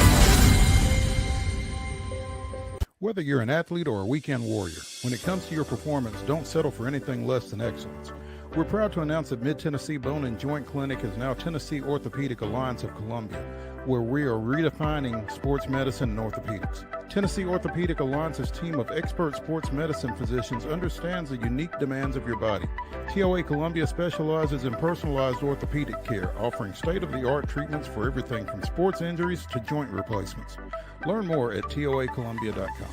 Whether you're an athlete or a weekend warrior, when it comes to your performance, don't settle for anything less than excellence. We're proud to announce that Mid-Tennessee Bone and Joint Clinic is now Tennessee Orthopedic Alliance of Columbia, where we are redefining sports medicine and orthopedics. Tennessee Orthopedic Alliance's team of expert sports medicine physicians understands the unique demands of your body. TOA Columbia specializes in personalized orthopedic care, offering state-of-the-art treatments for everything from sports injuries to joint replacements. Learn more at toacolumbia.com.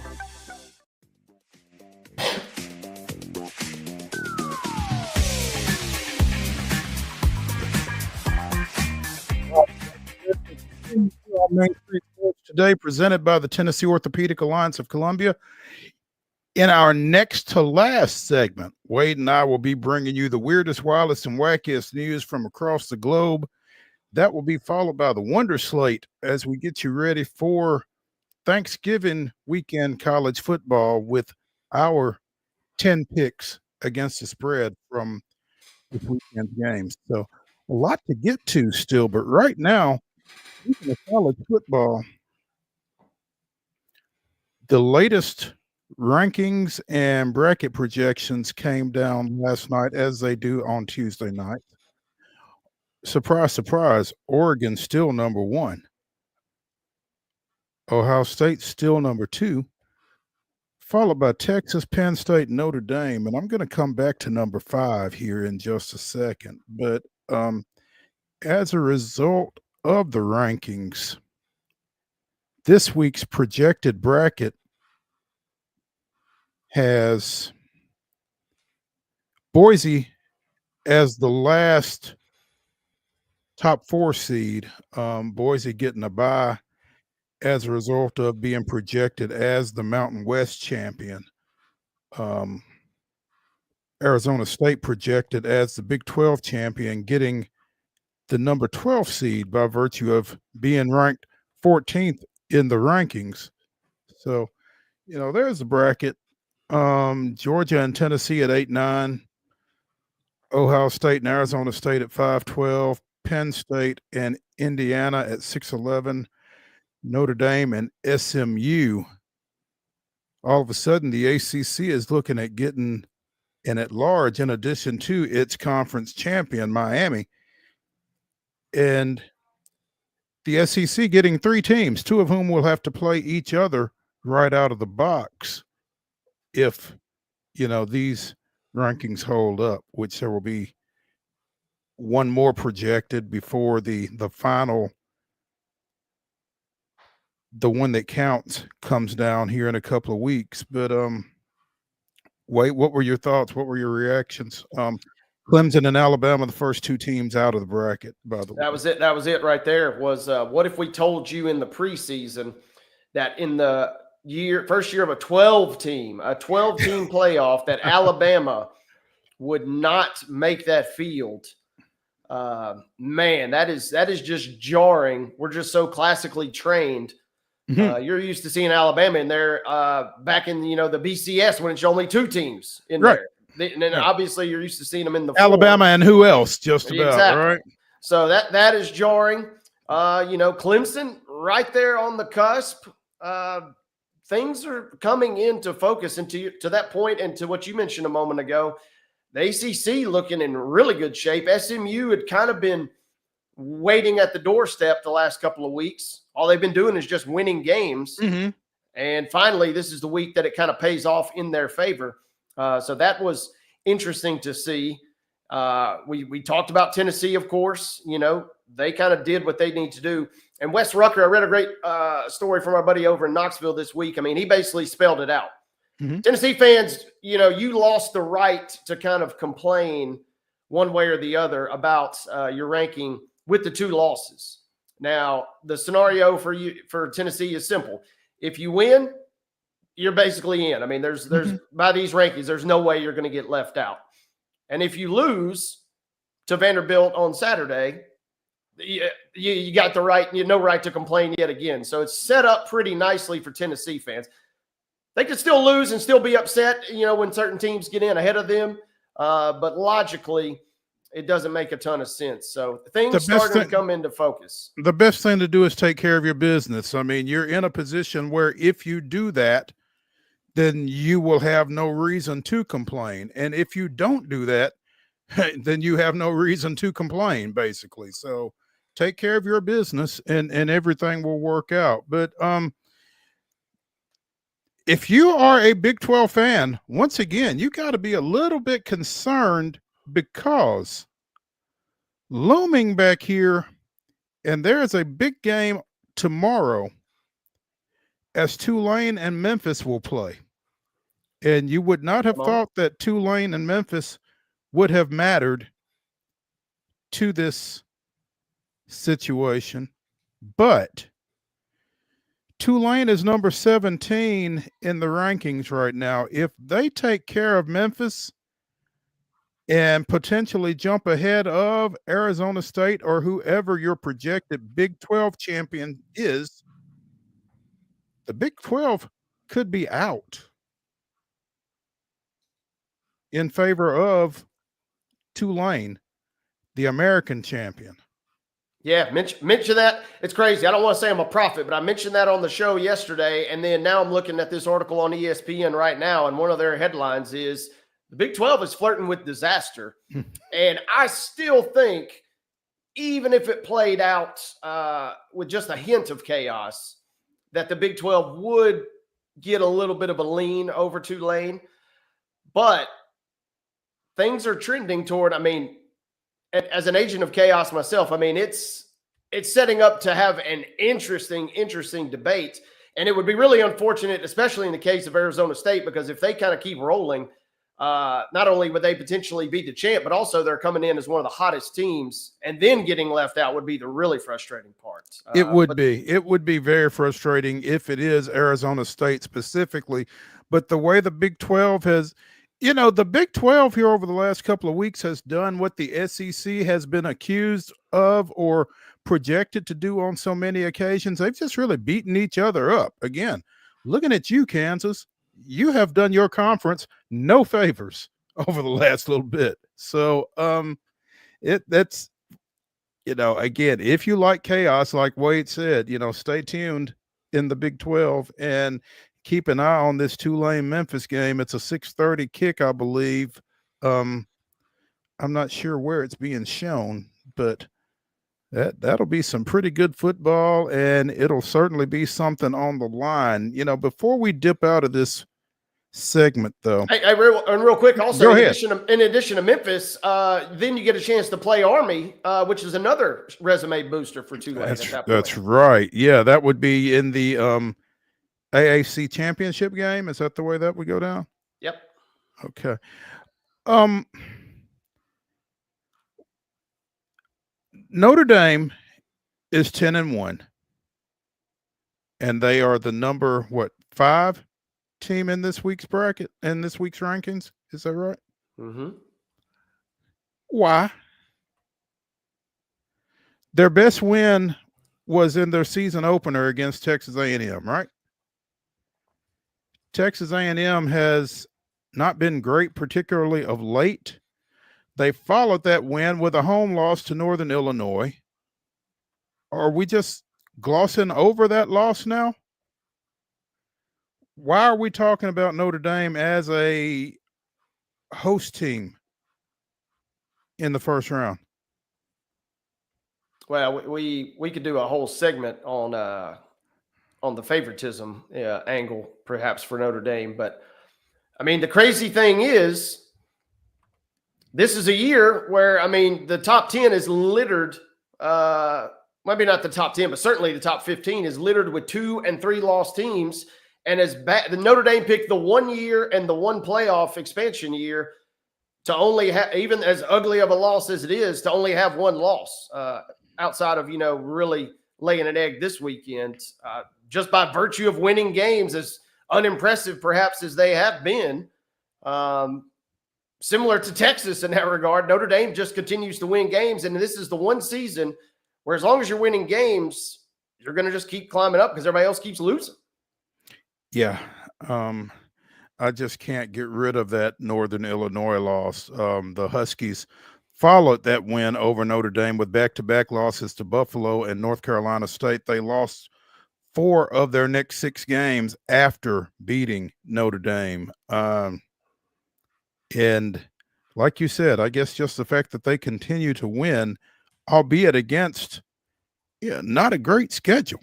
Main Street Sports today, presented by the Tennessee Orthopedic Alliance of Columbia. In our next to last segment, Wade and I will be bringing you the weirdest, wildest, and wackiest news from across the globe. That will be followed by the Wonder Slate as we get you ready for Thanksgiving weekend college football with our 10 picks against the spread from this weekend's games. So a lot to get to still, but right now, speaking of college football, the latest rankings and bracket projections came down last night, as they do on Tuesday night. Surprise, surprise, Oregon still number 1. Ohio State still number 2, followed by Texas, Penn State, Notre Dame. And I'm going to come back to number 5 here in just a second. But as a result of the rankings, this week's projected bracket has Boise as the last top 4 seed. Boise getting a bye as a result of being projected as the Mountain West champion. Arizona State projected as the Big 12 champion, getting the number 12 seed by virtue of being ranked 14th in the rankings. So, there's the bracket. Georgia and Tennessee at 8-9, Ohio State and Arizona State at 5-12, Penn State and Indiana at 6-11, Notre Dame and SMU. All of a sudden, the ACC is looking at getting an at-large in addition to its conference champion, Miami. And the SEC getting 3 teams, 2 of whom will have to play each other right out of the box if, these rankings hold up, which there will be one more projected before the final, the one that counts, comes down here in a couple of weeks. But Wait, what were your thoughts? What were your reactions? Clemson and Alabama, the first two teams out of the bracket, by the way. That was it. That was it right there. Was what if we told you in the preseason that in the first year of a 12-team playoff, that Alabama would not make that field? Man, that is just jarring. We're just so classically trained. You're used to seeing Alabama in there back in the BCS when it's only two teams in there. And then obviously you're used to seeing them in the Alabama and who else? Just about exactly. right. So that is jarring. Clemson right there on the cusp. Things are coming into focus, and to that point, and to what you mentioned a moment ago, the ACC looking in really good shape. SMU had kind of been waiting at the doorstep the last couple of weeks. All they've been doing is just winning games. And finally, this is the week that it kind of pays off in their favor. So that was interesting to see. We talked about Tennessee, of course. They kind of did what they need to do. And Wes Rucker, I read a great story from our buddy over in Knoxville this week. I mean, he basically spelled it out. Tennessee fans, you lost the right to kind of complain one way or the other about your ranking with the two losses. Now, the scenario for Tennessee is simple. If you win, you're basically in. I mean, there's by these rankings, there's no way you're going to get left out. And if you lose to Vanderbilt on Saturday, you got the right, no right to complain yet again. So it's set up pretty nicely for Tennessee fans. They could still lose and still be upset, when certain teams get in ahead of them. But logically, it doesn't make a ton of sense. So things starting to come into focus. The best thing to do is take care of your business. I mean, you're in a position where if you do that, then you will have no reason to complain. And if you don't do that, then you have no reason to complain, basically. So take care of your business and everything will work out. But if you are a Big 12 fan, once again, you got to be a little bit concerned, because looming back here, and there is a big game tomorrow as Tulane and Memphis will play. And you would not have thought that Tulane and Memphis would have mattered to this situation, but Tulane is number 17 in the rankings right now. If they take care of Memphis and potentially jump ahead of Arizona State or whoever your projected Big 12 champion is, the Big 12 could be out in favor of Tulane, the American champion. Yeah, mention that. It's crazy. I don't want to say I'm a prophet, but I mentioned that on the show yesterday, and then now I'm looking at this article on ESPN right now, and one of their headlines is the Big 12 is flirting with disaster. And I still think, even if it played out with just a hint of chaos, that the Big 12 would get a little bit of a lean over Tulane. But things are trending toward, as an agent of chaos myself, it's setting up to have an interesting debate. And it would be really unfortunate, especially in the case of Arizona State, because if they kind of keep rolling, not only would they potentially be the champ, but also they're coming in as one of the hottest teams, and then getting left out would be the really frustrating part. It would be very frustrating if it is Arizona State specifically. But the way the Big 12 has, the Big 12 here over the last couple of weeks has done what the SEC has been accused of or projected to do on so many occasions. They've just really beaten each other up. Again, looking at you, Kansas, you have done your conference no favors over the last little bit. So that's again, if you like chaos, like Wade said, stay tuned in the Big 12 and keep an eye on this Tulane Memphis game. It's a 6:30 kick, I believe. I'm not sure where it's being shown, but that'll be some pretty good football, and it'll certainly be something on the line. Before we dip out of this segment, though. Real quick, also, in addition to Memphis, then you get a chance to play Army, which is another resume booster for Tulane. That's right. Yeah, that would be in the AAC championship game. Is that the way that would go down? Yep. Okay. Notre Dame is 10-1, and they are the number 5 team in this week's bracket and this week's rankings. Is that right? Mm-hmm. Why? Their best win was in their season opener against Texas A&M, right? Texas A&M has not been great, particularly of late. They followed that win with a home loss to Northern Illinois. Are we just glossing over that loss now? Why are we talking about Notre Dame as a host team in the first round? Well, we could do a whole segment on the favoritism angle, perhaps, for Notre Dame. But, I mean, the crazy thing is this is a year where, I mean, the top 10 is littered, maybe not the top 10, but certainly the top 15 is littered with 2 and 3 loss teams. And as the Notre Dame picked the 1 year and the 1 playoff expansion year to only have, even as ugly of a loss as it is, to only have 1 loss outside of, really laying an egg this weekend, just by virtue of winning games, as unimpressive perhaps as they have been. Similar to Texas in that regard, Notre Dame just continues to win games. And this is the one season where, as long as you're winning games, you're going to just keep climbing up because everybody else keeps losing. Yeah. I just can't get rid of that Northern Illinois loss. The Huskies followed that win over Notre Dame with back-to-back losses to Buffalo and North Carolina State. They lost 4 of their next 6 games after beating Notre Dame. And like you said, I guess just the fact that they continue to win, albeit against not a great schedule.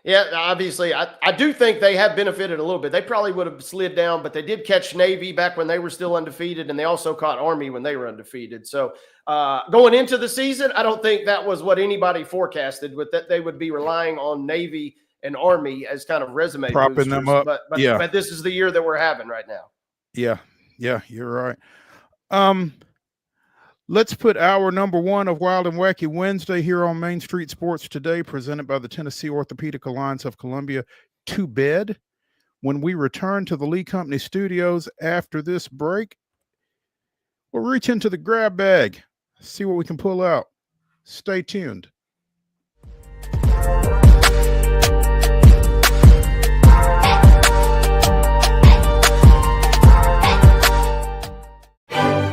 Yeah, obviously, I do think they have benefited a little bit. They probably would have slid down, but they did catch Navy back when they were still undefeated, and they also caught Army when they were undefeated. So going into the season, I don't think that was what anybody forecasted, with that they would be relying on Navy and Army as kind of resume propping boosters. them up. But this is the year that we're having right now. Yeah, you're right. Let's put our number 1 of Wild and Wacky Wednesday here on Main Street Sports Today, presented by the Tennessee Orthopedic Alliance of Columbia, to bed. When we return to the Lee Company studios after this break, we'll reach into the grab bag, see what we can pull out. Stay tuned.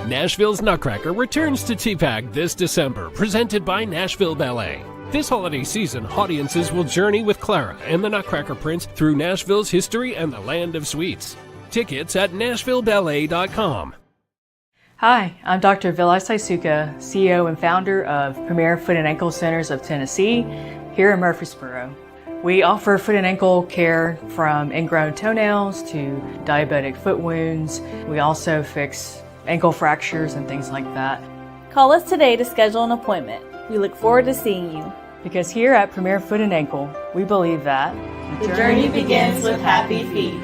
Nashville's Nutcracker returns to TPAC this December, presented by Nashville Ballet. This holiday season, audiences will journey with Clara and the Nutcracker Prince through Nashville's history and the land of sweets. Tickets at NashvilleBallet.com. Hi, I'm Dr. Vilay Saisuka, CEO and founder of Premier Foot and Ankle Centers of Tennessee, here in Murfreesboro. We offer foot and ankle care from ingrown toenails to diabetic foot wounds. We also fix ankle fractures and things like that. Call us today to schedule an appointment. We look forward to seeing you. Because here at Premier Foot and Ankle, we believe that the journey begins with happy feet.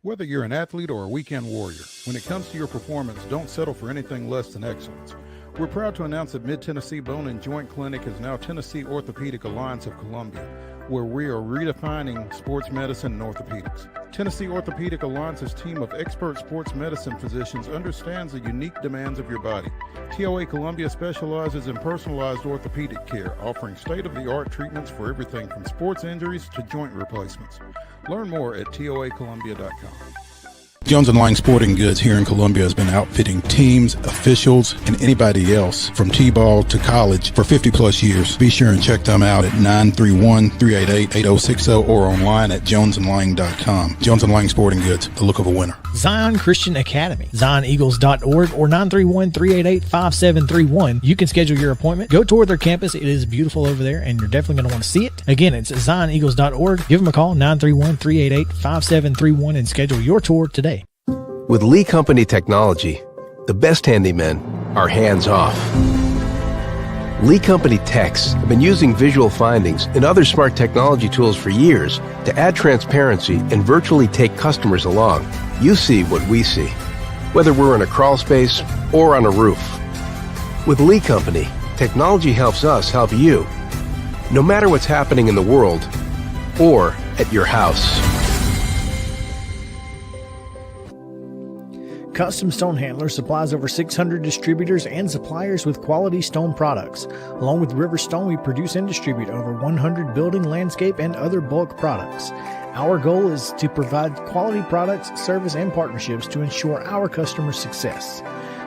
Whether you're an athlete or a weekend warrior, when it comes to your performance, don't settle for anything less than excellence. We're proud to announce that Mid-Tennessee Bone and Joint Clinic is now Tennessee Orthopedic Alliance of Columbia, where we are redefining sports medicine and orthopedics. Tennessee Orthopedic Alliance's team of expert sports medicine physicians understands the unique demands of your body. TOA Columbia specializes in personalized orthopedic care, offering state-of-the-art treatments for everything from sports injuries to joint replacements. Learn more at toacolumbia.com. Jones & Lang Sporting Goods here in Columbia has been outfitting teams, officials, and anybody else from T-ball to college for 50 plus years. Be sure and check them out at 931-388-8060 or online at jonesandlang.com. Jones & Lang Sporting Goods, the look of a winner. Zion Christian Academy, zioneagles.org or 931-388-5731. You can schedule your appointment. Go tour their campus. It is beautiful over there, and you're definitely going to want to see it. Again, it's zioneagles.org. Give them a call, 931-388-5731, and schedule your tour today. With Lee Company technology, the best handymen are hands-off. Lee Company techs have been using visual findings and other smart technology tools for years to add transparency and virtually take customers along. You see what we see. whether we're in a crawl space or on a roof. With Lee Company, technology helps us help you, no matter what's happening in the world or at your house. Custom Stone Handler supplies over 600 distributors and suppliers with quality stone products. Along with River Stone, we produce and distribute over 100 building, landscape, and other bulk products. Our goal is to provide quality products, service, and partnerships to ensure our customers' success.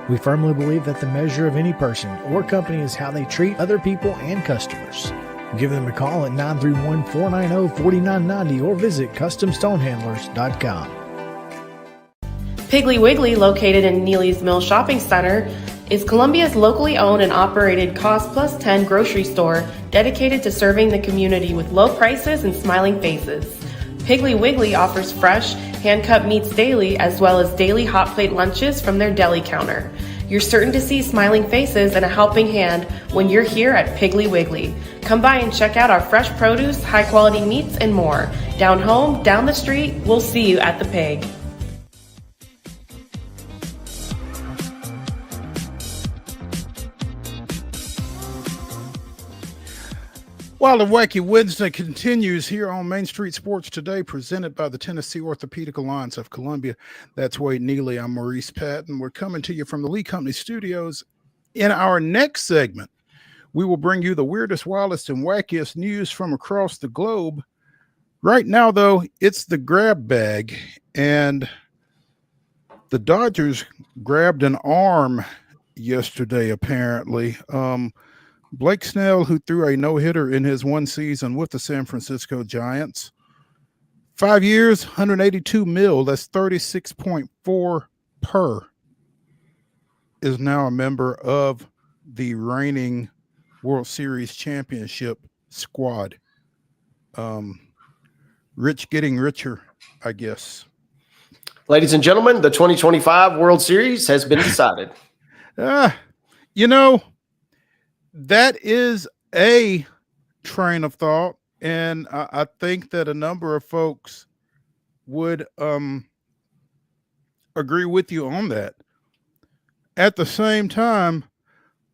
We firmly believe that the measure of any person or company is how they treat other people and customers. Give them a call at 931-490-4990 or visit CustomStonehandlers.com. Piggly Wiggly, located in Neely's Mill Shopping Center, is Columbia's locally owned and operated Cost Plus 10 grocery store dedicated to serving the community with low prices and smiling faces. Piggly Wiggly offers fresh, hand-cut meats daily as well as daily hot plate lunches from their deli counter. You're certain to see smiling faces and a helping hand when you're here at Piggly Wiggly. Come by and check out our fresh produce, high-quality meats, and more. Down home, down the street, we'll see you at the Pig. While the Wacky Wednesday continues here on Main Street Sports Today, presented by the Tennessee Orthopedic Alliance of Columbia. That's Wade Neely. I'm Maurice Patton. We're coming to you from the Lee Company studios. In our next segment, we will bring you the weirdest, wildest, and wackiest news from across the globe. Right now, though, it's the grab bag, and the Dodgers grabbed an arm yesterday, apparently. Blake Snell, who threw a no-hitter in his one season with the San Francisco Giants. 5 years, $182 million, that's 36.4 per, is now a member of the reigning World Series championship squad. Rich getting richer, I guess. Ladies and gentlemen, the 2025 World Series has been decided. You know, that is a train of thought, and I think that a number of folks would agree with you on that. At the same time,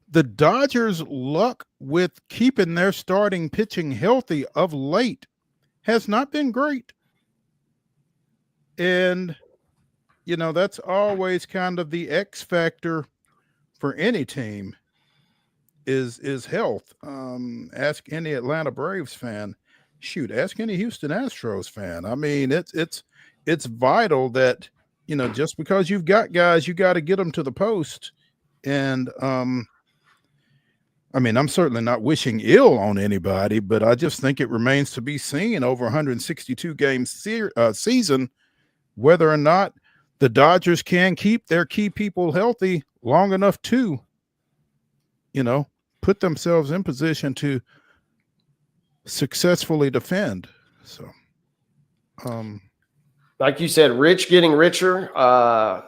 the Dodgers' luck with keeping their starting pitching healthy of late has not been great. And, you know, that's always kind of the X factor for any team. Is health. Ask any Atlanta Braves fan. Shoot, ask any Houston Astros fan. I mean, it's vital that, you know, just because you've got guys, you got to get them to the post. And I mean, I'm certainly not wishing ill on anybody, but I just think it remains to be seen over 162 game season whether or not the Dodgers can keep their key people healthy long enough to, you know, put themselves in position to successfully defend. So, like you said, rich getting richer.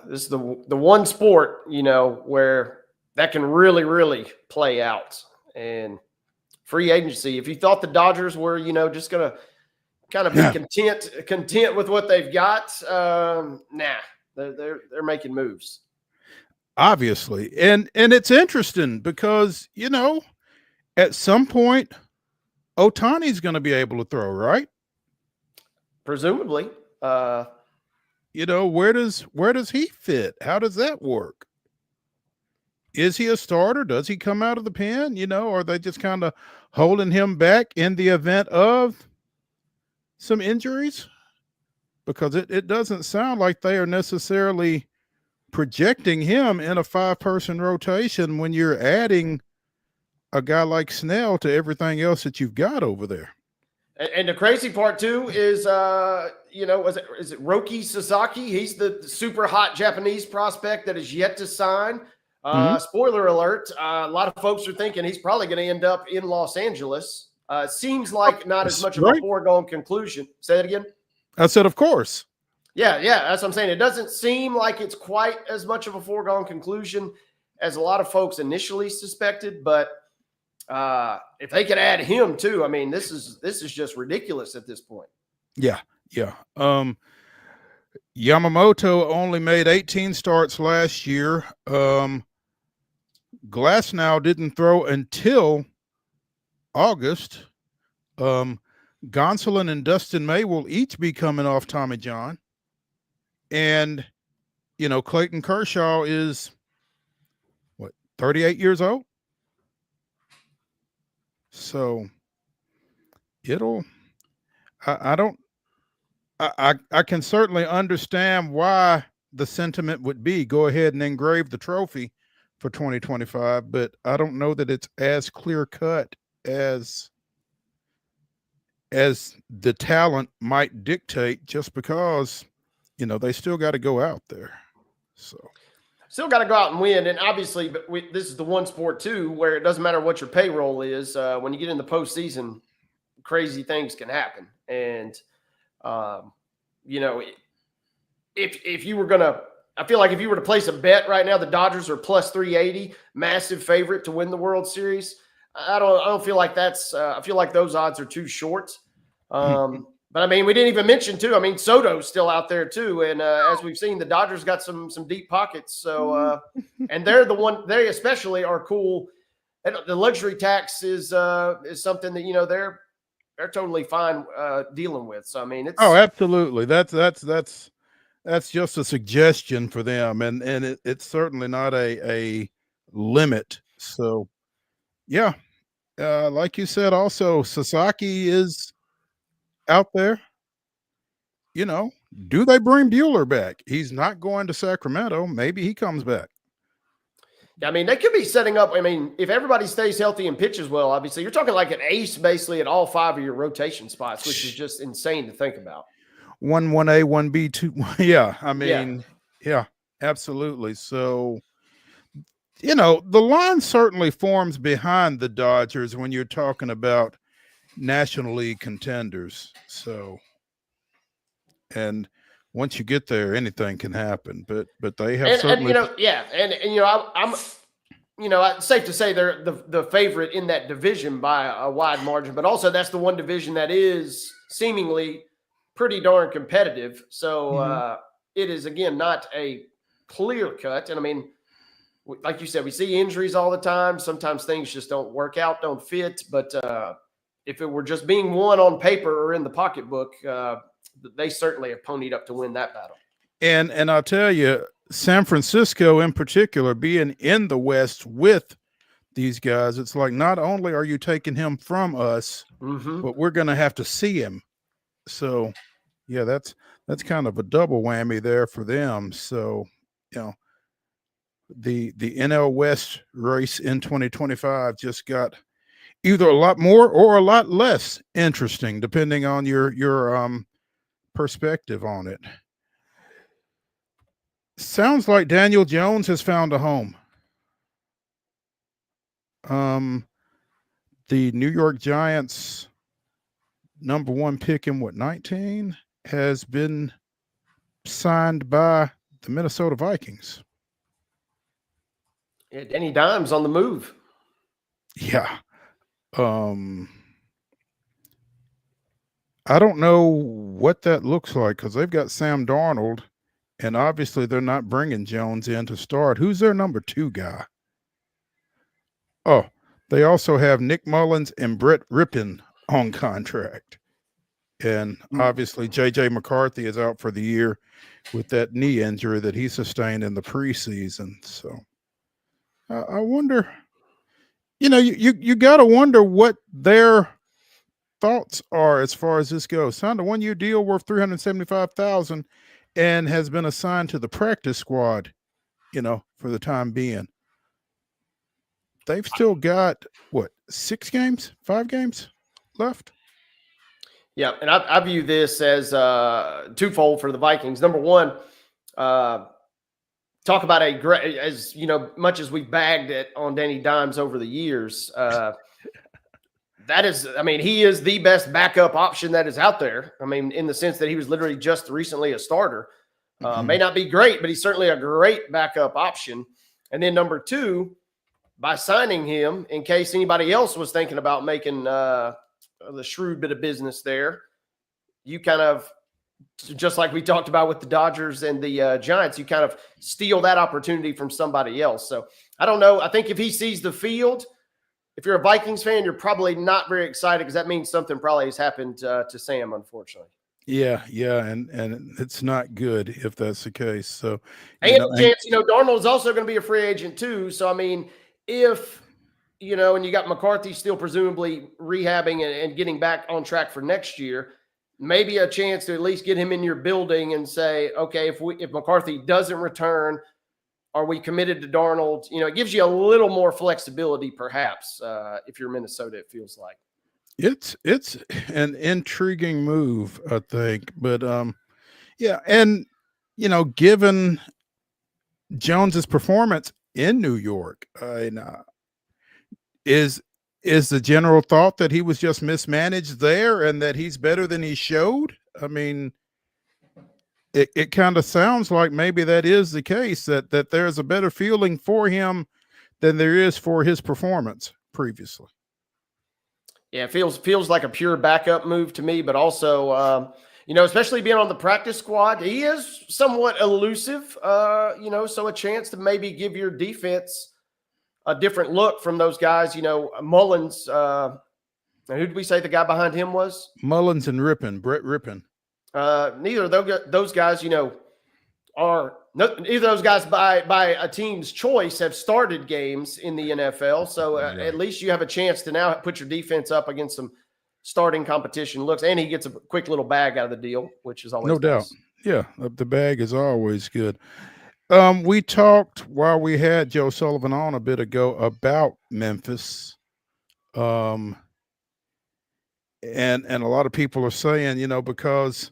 This is the one sport, you know, where that can really, really play out. And free agency, if you thought the Dodgers were, you know, just going to kind of be content with what they've got, they're making moves. Obviously. And it's interesting because, you know, at some point, Ohtani's going to be able to throw, right? Presumably. You know, where does he fit? How does that work? Is he a starter? Does he come out of the pen? You know, or are they just kind of holding him back in the event of some injuries? Because it doesn't sound like they are necessarily projecting him in a 5-person rotation when you're adding a guy like Snell to everything else that you've got over there. And the crazy part too is, you know, is it Roki Sasaki? He's the super hot Japanese prospect that is yet to sign. Spoiler alert. A lot of folks are thinking he's probably going to end up in Los Angeles. Seems like not as much of a foregone conclusion. Say that again. I said, of course. Yeah, that's what I'm saying. It doesn't seem like it's quite as much of a foregone conclusion as a lot of folks initially suspected. But if they could add him too, I mean, this is just ridiculous at this point. Yeah. Yamamoto only made 18 starts last year. Glasnow didn't throw until August. Gonsolin and Dustin May will each be coming off Tommy John. And, Clayton Kershaw is, 38 years old? So I can certainly understand why the sentiment would be go ahead and engrave the trophy for 2025, but I don't know that it's as clear cut as the talent might dictate, just because, they still got to go out there. So still got to go out and win. And obviously, but this is the one sport too, where it doesn't matter what your payroll is. When you get in the postseason, crazy things can happen. And, if you were going to, I feel like if you were to place a bet right now, the Dodgers are plus 380, massive favorite to win the World Series. I don't feel like that's, I feel like those odds are too short. But I mean, we didn't even mention too. I mean, Soto's still out there too. And as we've seen, the Dodgers got some deep pockets. So, and they especially are cool. The luxury tax is something that, they're totally fine dealing with. So, I mean, it's. Oh, absolutely. That's just a suggestion for them. And it's certainly not a limit. So, yeah. Like you said, also Sasaki is out there. Do they bring Buehler back? He's not going to Sacramento. Maybe he comes back. I mean, they could be setting up. I mean, if everybody stays healthy and pitches well, obviously, you're talking like an ace basically at all 5 of your rotation spots, which is just insane to think about. 1A, 1B, 2. Yeah. I mean, yeah, absolutely. So, the line certainly forms behind the Dodgers when you're talking about National League contenders. So, and once you get there, anything can happen. But they have certainly. I'm it's safe to say they're the favorite in that division by a wide margin. But also, that's the one division that is seemingly pretty darn competitive. So it is, again, not a clear cut. And I mean, like you said, we see injuries all the time. Sometimes things just don't work out, don't fit. But if it were just being won on paper or in the pocketbook, they certainly have ponied up to win that battle. And I'll tell you, San Francisco in particular, being in the West with these guys, it's like, not only are you taking him from us, but we're going to have to see him. So, yeah, that's kind of a double whammy there for them. So, the NL West race in 2025 just got either a lot more or a lot less interesting, depending on your perspective on it. Sounds like Daniel Jones has found a home. The New York Giants number 1 pick in 19 has been signed by the Minnesota Vikings. Yeah, Danny Dimes on the move. Yeah. I don't know what that looks like, because they've got Sam Darnold, and obviously they're not bringing Jones in to start. Who's their number 2 guy? Oh, they also have Nick Mullins and Brett Rippon on contract. And obviously J.J. McCarthy is out for the year with that knee injury that he sustained in the preseason. So I wonder, you got to wonder what their thoughts are as far as this goes. Signed a 1-year deal worth $375,000 and has been assigned to the practice squad, for the time being. They've still got 5 games left? Yeah, and I view this as twofold for the Vikings. Number one, talk about a great, as much as we bagged it on Danny Dimes over the years. That is, I mean, he is the best backup option that is out there. I mean, in the sense that he was literally just recently a starter. May not be great, but he's certainly a great backup option. And then number 2, by signing him, in case anybody else was thinking about making the shrewd bit of business there, you kind of just like we talked about with the Dodgers and the Giants, you kind of steal that opportunity from somebody else. So I don't know. I think if he sees the field, if you're a Vikings fan, you're probably not very excited because that means something probably has happened to Sam, unfortunately. Yeah, and it's not good if that's the case. So, and a chance, Darnold's also going to be a free agent too. So, I mean, if, and you got McCarthy still presumably rehabbing and getting back on track for next year, maybe a chance to at least get him in your building and say, okay, if McCarthy doesn't return, are we committed to Darnold? It gives you a little more flexibility, perhaps, if you're Minnesota, it feels like. It's an intriguing move, I think. But yeah, and given Jones's performance in New York, is the general thought that he was just mismanaged there and that he's better than he showed? I mean, it kind of sounds like maybe that is the case, that there's a better feeling for him than there is for his performance previously. Yeah, it feels like a pure backup move to me, but also, especially being on the practice squad, he is somewhat elusive, so a chance to maybe give your defense a different look from those guys. Mullins, who did we say the guy behind him was? Mullins and Brett Rippon. Neither of those guys, either of those guys by a team's choice have started games in the NFL. So at least you have a chance to now put your defense up against some starting competition looks, and he gets a quick little bag out of the deal, which is always no doubt. Nice. Yeah, the bag is always good. We talked while we had Joe Sullivan on a bit ago about Memphis. And a lot of people are saying, because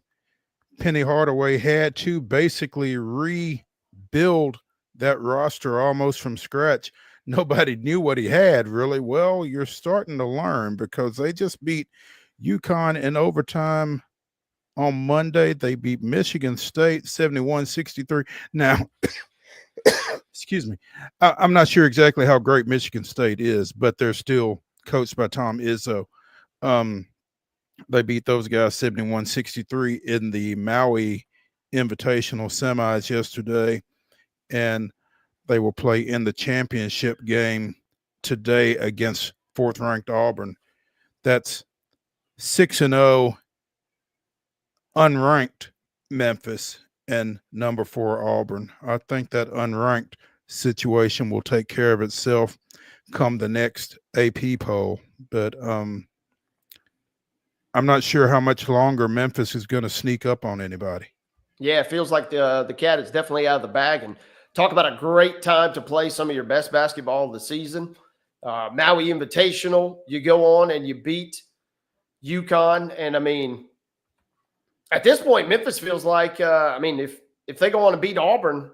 Penny Hardaway had to basically rebuild that roster almost from scratch. Nobody knew what he had, really. Well, you're starting to learn, because they just beat UConn in overtime on Monday. They beat Michigan State 71-63. Now, excuse me, I'm not sure exactly how great Michigan State is, but they're still coached by Tom Izzo. They beat those guys 71-63 in the Maui Invitational semis yesterday, and they will play in the championship game today against fourth-ranked Auburn. That's 6-0 unranked Memphis and number 4 Auburn. I think that unranked situation will take care of itself come the next AP poll, but I'm not sure how much longer Memphis is going to sneak up on anybody. Yeah, it feels like the cat is definitely out of the bag. And talk about a great time to play some of your best basketball of the season. Maui Invitational, you go on and you beat UConn. And, I mean, at this point, Memphis feels like, if they go on and beat Auburn,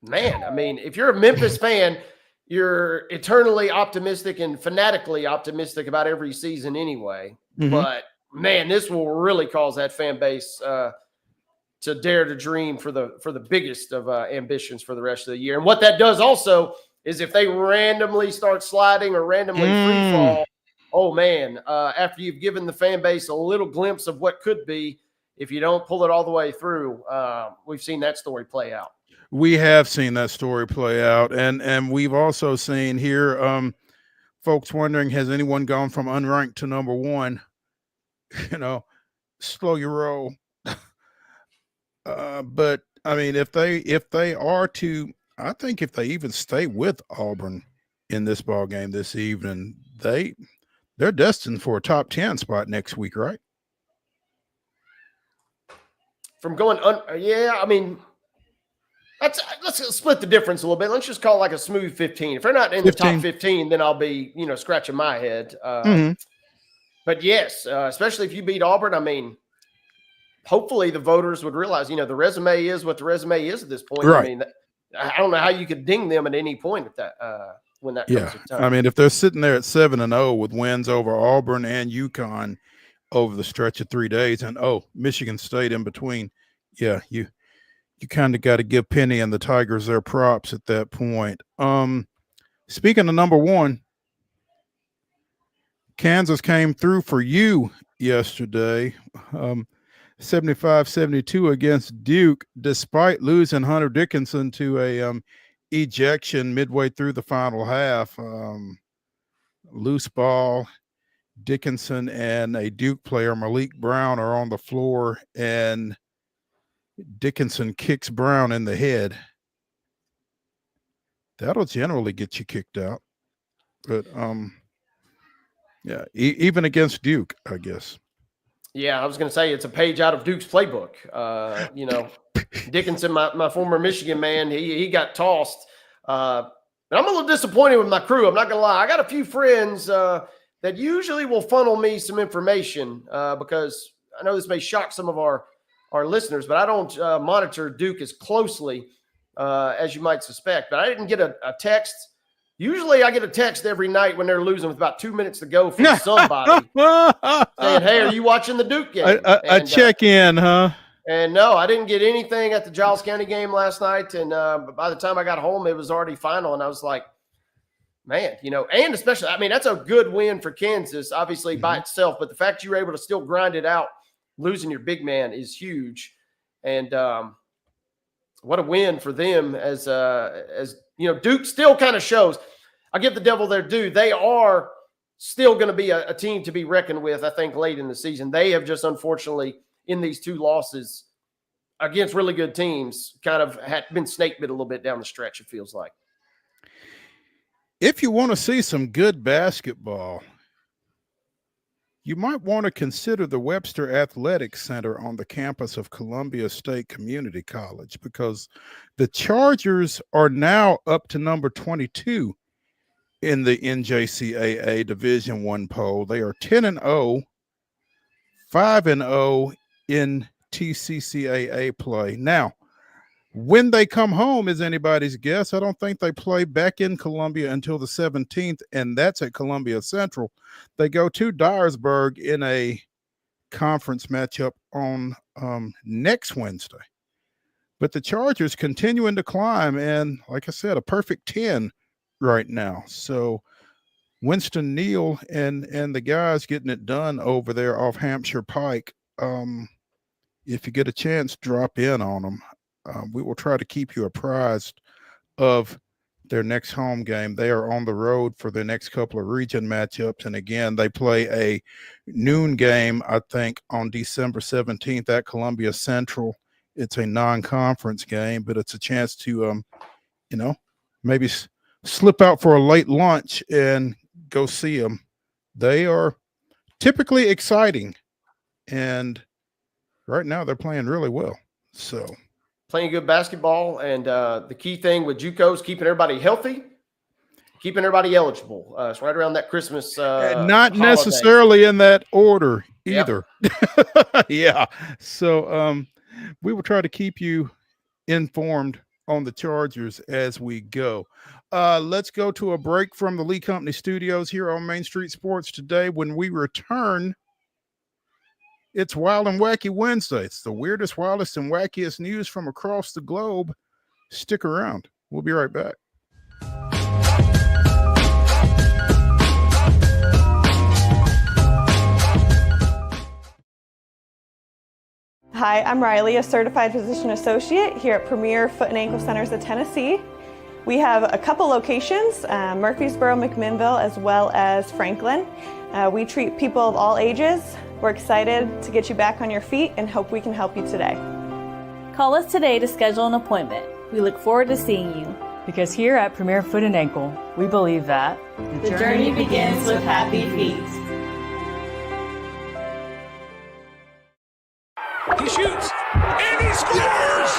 man, I mean, if you're a Memphis fan, you're eternally optimistic and fanatically optimistic about every season anyway. Mm-hmm. But, man, this will really cause that fan base to dare to dream for the biggest of ambitions for the rest of the year. And what that does also is if they randomly start sliding or randomly free fall, oh, man, after you've given the fan base a little glimpse of what could be, if you don't pull it all the way through, we've seen that story play out. We have seen that story play out. And we've also seen here folks wondering, has anyone gone from unranked to number 1? Slow your roll. But I mean, if they are to, I think if they even stay with Auburn in this ball game this evening, they're destined for a top 10 spot next week, right? From going I mean, let's split the difference a little bit. Let's just call it like a smooth 15. If they're not in the top 15, then I'll be, scratching my head. But yes, especially if you beat Auburn, I mean, hopefully the voters would realize, the resume is what the resume is at this point. Right. I mean, I don't know how you could ding them at any point at that when that comes to time. I mean, if they're sitting there at 7-0 with wins over Auburn and UConn over the stretch of 3 days, and Michigan State in between, yeah, you kind of got to give Penny and the Tigers their props at that point. Speaking of number 1, Kansas came through for you yesterday. 75-72 against Duke, despite losing Hunter Dickinson to a ejection midway through the final half. Loose ball. Dickinson and a Duke player, Malik Brown, are on the floor, and Dickinson kicks Brown in the head. That'll generally get you kicked out. But yeah, even against Duke, I guess. Yeah, I was going to say it's a page out of Duke's playbook. You know, Dickinson, my former Michigan man, he got tossed. And I'm a little disappointed with my crew. I'm not going to lie. I got a few friends that usually will funnel me some information because I know this may shock some of our listeners, but I don't monitor Duke as closely as you might suspect. But I didn't get a text. Usually I get a text every night when they're losing with about 2 minutes to go from somebody saying, hey, are you watching the Duke game? A check-in, huh? And no, I didn't get anything at the Giles County game last night. And by the time I got home, it was already final. And I was like, man, you know, and especially, I mean, that's a good win for Kansas, obviously by itself. But the fact you were able to still grind it out, losing your big man is huge. And what a win for them as you know, Duke still kind of shows. I give the devil their due. They are still going to be a team to be reckoned with, I think, late in the season. They have just, unfortunately, in these two losses against really good teams, kind of had been snake bit a little bit down the stretch, it feels like. If you want to see some good basketball, you might want to consider the Webster Athletic Center on the campus of Columbia State Community College, because the Chargers are now up to number 22 in the NJCAA Division I poll. They are 10-0, 5-0 in TCCAA play. Now, when they come home is anybody's guess. I don't think they play back in Columbia until the 17th, and that's at Columbia Central. They go to Dyersburg in a conference matchup on next Wednesday. But the Chargers continuing to climb, and like I said, a perfect 10 right now. So Winston Neal and the guys getting it done over there off Hampshire Pike. If you get a chance, drop in on them. We will try to keep you apprised of their next home game. They are on the road for the next couple of region matchups. And again, they play a noon game, I think, on December 17th at Columbia Central. It's a non-conference game, but it's a chance to, you know, maybe slip out for a late lunch and go see them. They are typically exciting, and right now they're playing really well. So playing good basketball, and the key thing with JUCO is keeping everybody healthy, keeping everybody eligible. It's right around that Christmas not holiday. Necessarily in that order either. Yep. Yeah. So we will try to keep you informed on the Chargers as we go. Let's go to a break from the Lee Company studios here on Main Street Sports today. When we return, it's Wild and Wacky Wednesday. It's the weirdest, wildest, and wackiest news from across the globe. Stick around. We'll be right back. Hi, I'm Riley, a certified physician associate here at Premier Foot and Ankle Centers of Tennessee. We have a couple locations, Murfreesboro, McMinnville, as well as Franklin. We treat people of all ages. We're excited to get you back on your feet and hope we can help you today. Call us today to schedule an appointment. We look forward to seeing you. Because here at Premier Foot and Ankle, we believe that the journey begins with happy feet. He shoots, and he scores!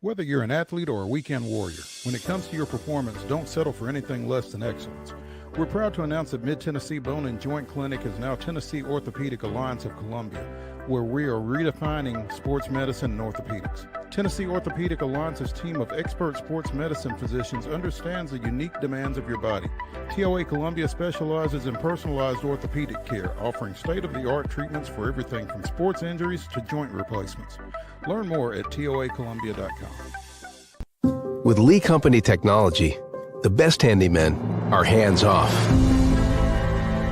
Whether you're an athlete or a weekend warrior, when it comes to your performance, don't settle for anything less than excellence. We're proud to announce that Mid-Tennessee Bone and Joint Clinic is now Tennessee Orthopedic Alliance of Columbia, where we are redefining sports medicine and orthopedics. Tennessee Orthopedic Alliance's team of expert sports medicine physicians understands the unique demands of your body. TOA Columbia specializes in personalized orthopedic care, offering state-of-the-art treatments for everything from sports injuries to joint replacements. Learn more at toacolumbia.com. With Lee Company technology, the best handymen are hands-off.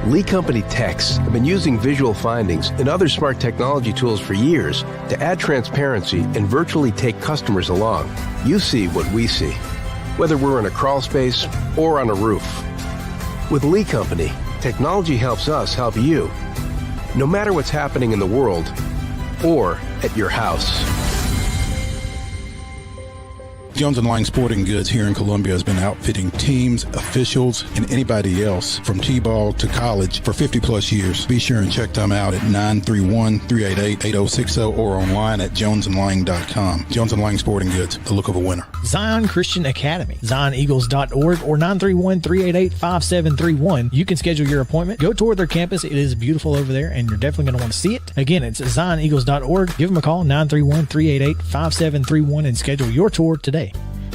Lee Company techs have been using visual findings and other smart technology tools for years to add transparency and virtually take customers along. You see what we see, whether we're in a crawl space or on a roof. With Lee Company, technology helps us help you, no matter what's happening in the world or at your house. Jones & Lang Sporting Goods here in Columbia has been outfitting teams, officials, and anybody else from T-ball to college for 50 plus years. Be sure and check them out at 931-388-8060 or online at jonesandlang.com. Jones & Lang Sporting Goods, the look of a winner. Zion Christian Academy, zioneagles.org or 931-388-5731. You can schedule your appointment. Go tour their campus. It is beautiful over there, and you're definitely going to want to see it. Again, it's zioneagles.org. Give them a call, 931-388-5731, and schedule your tour today.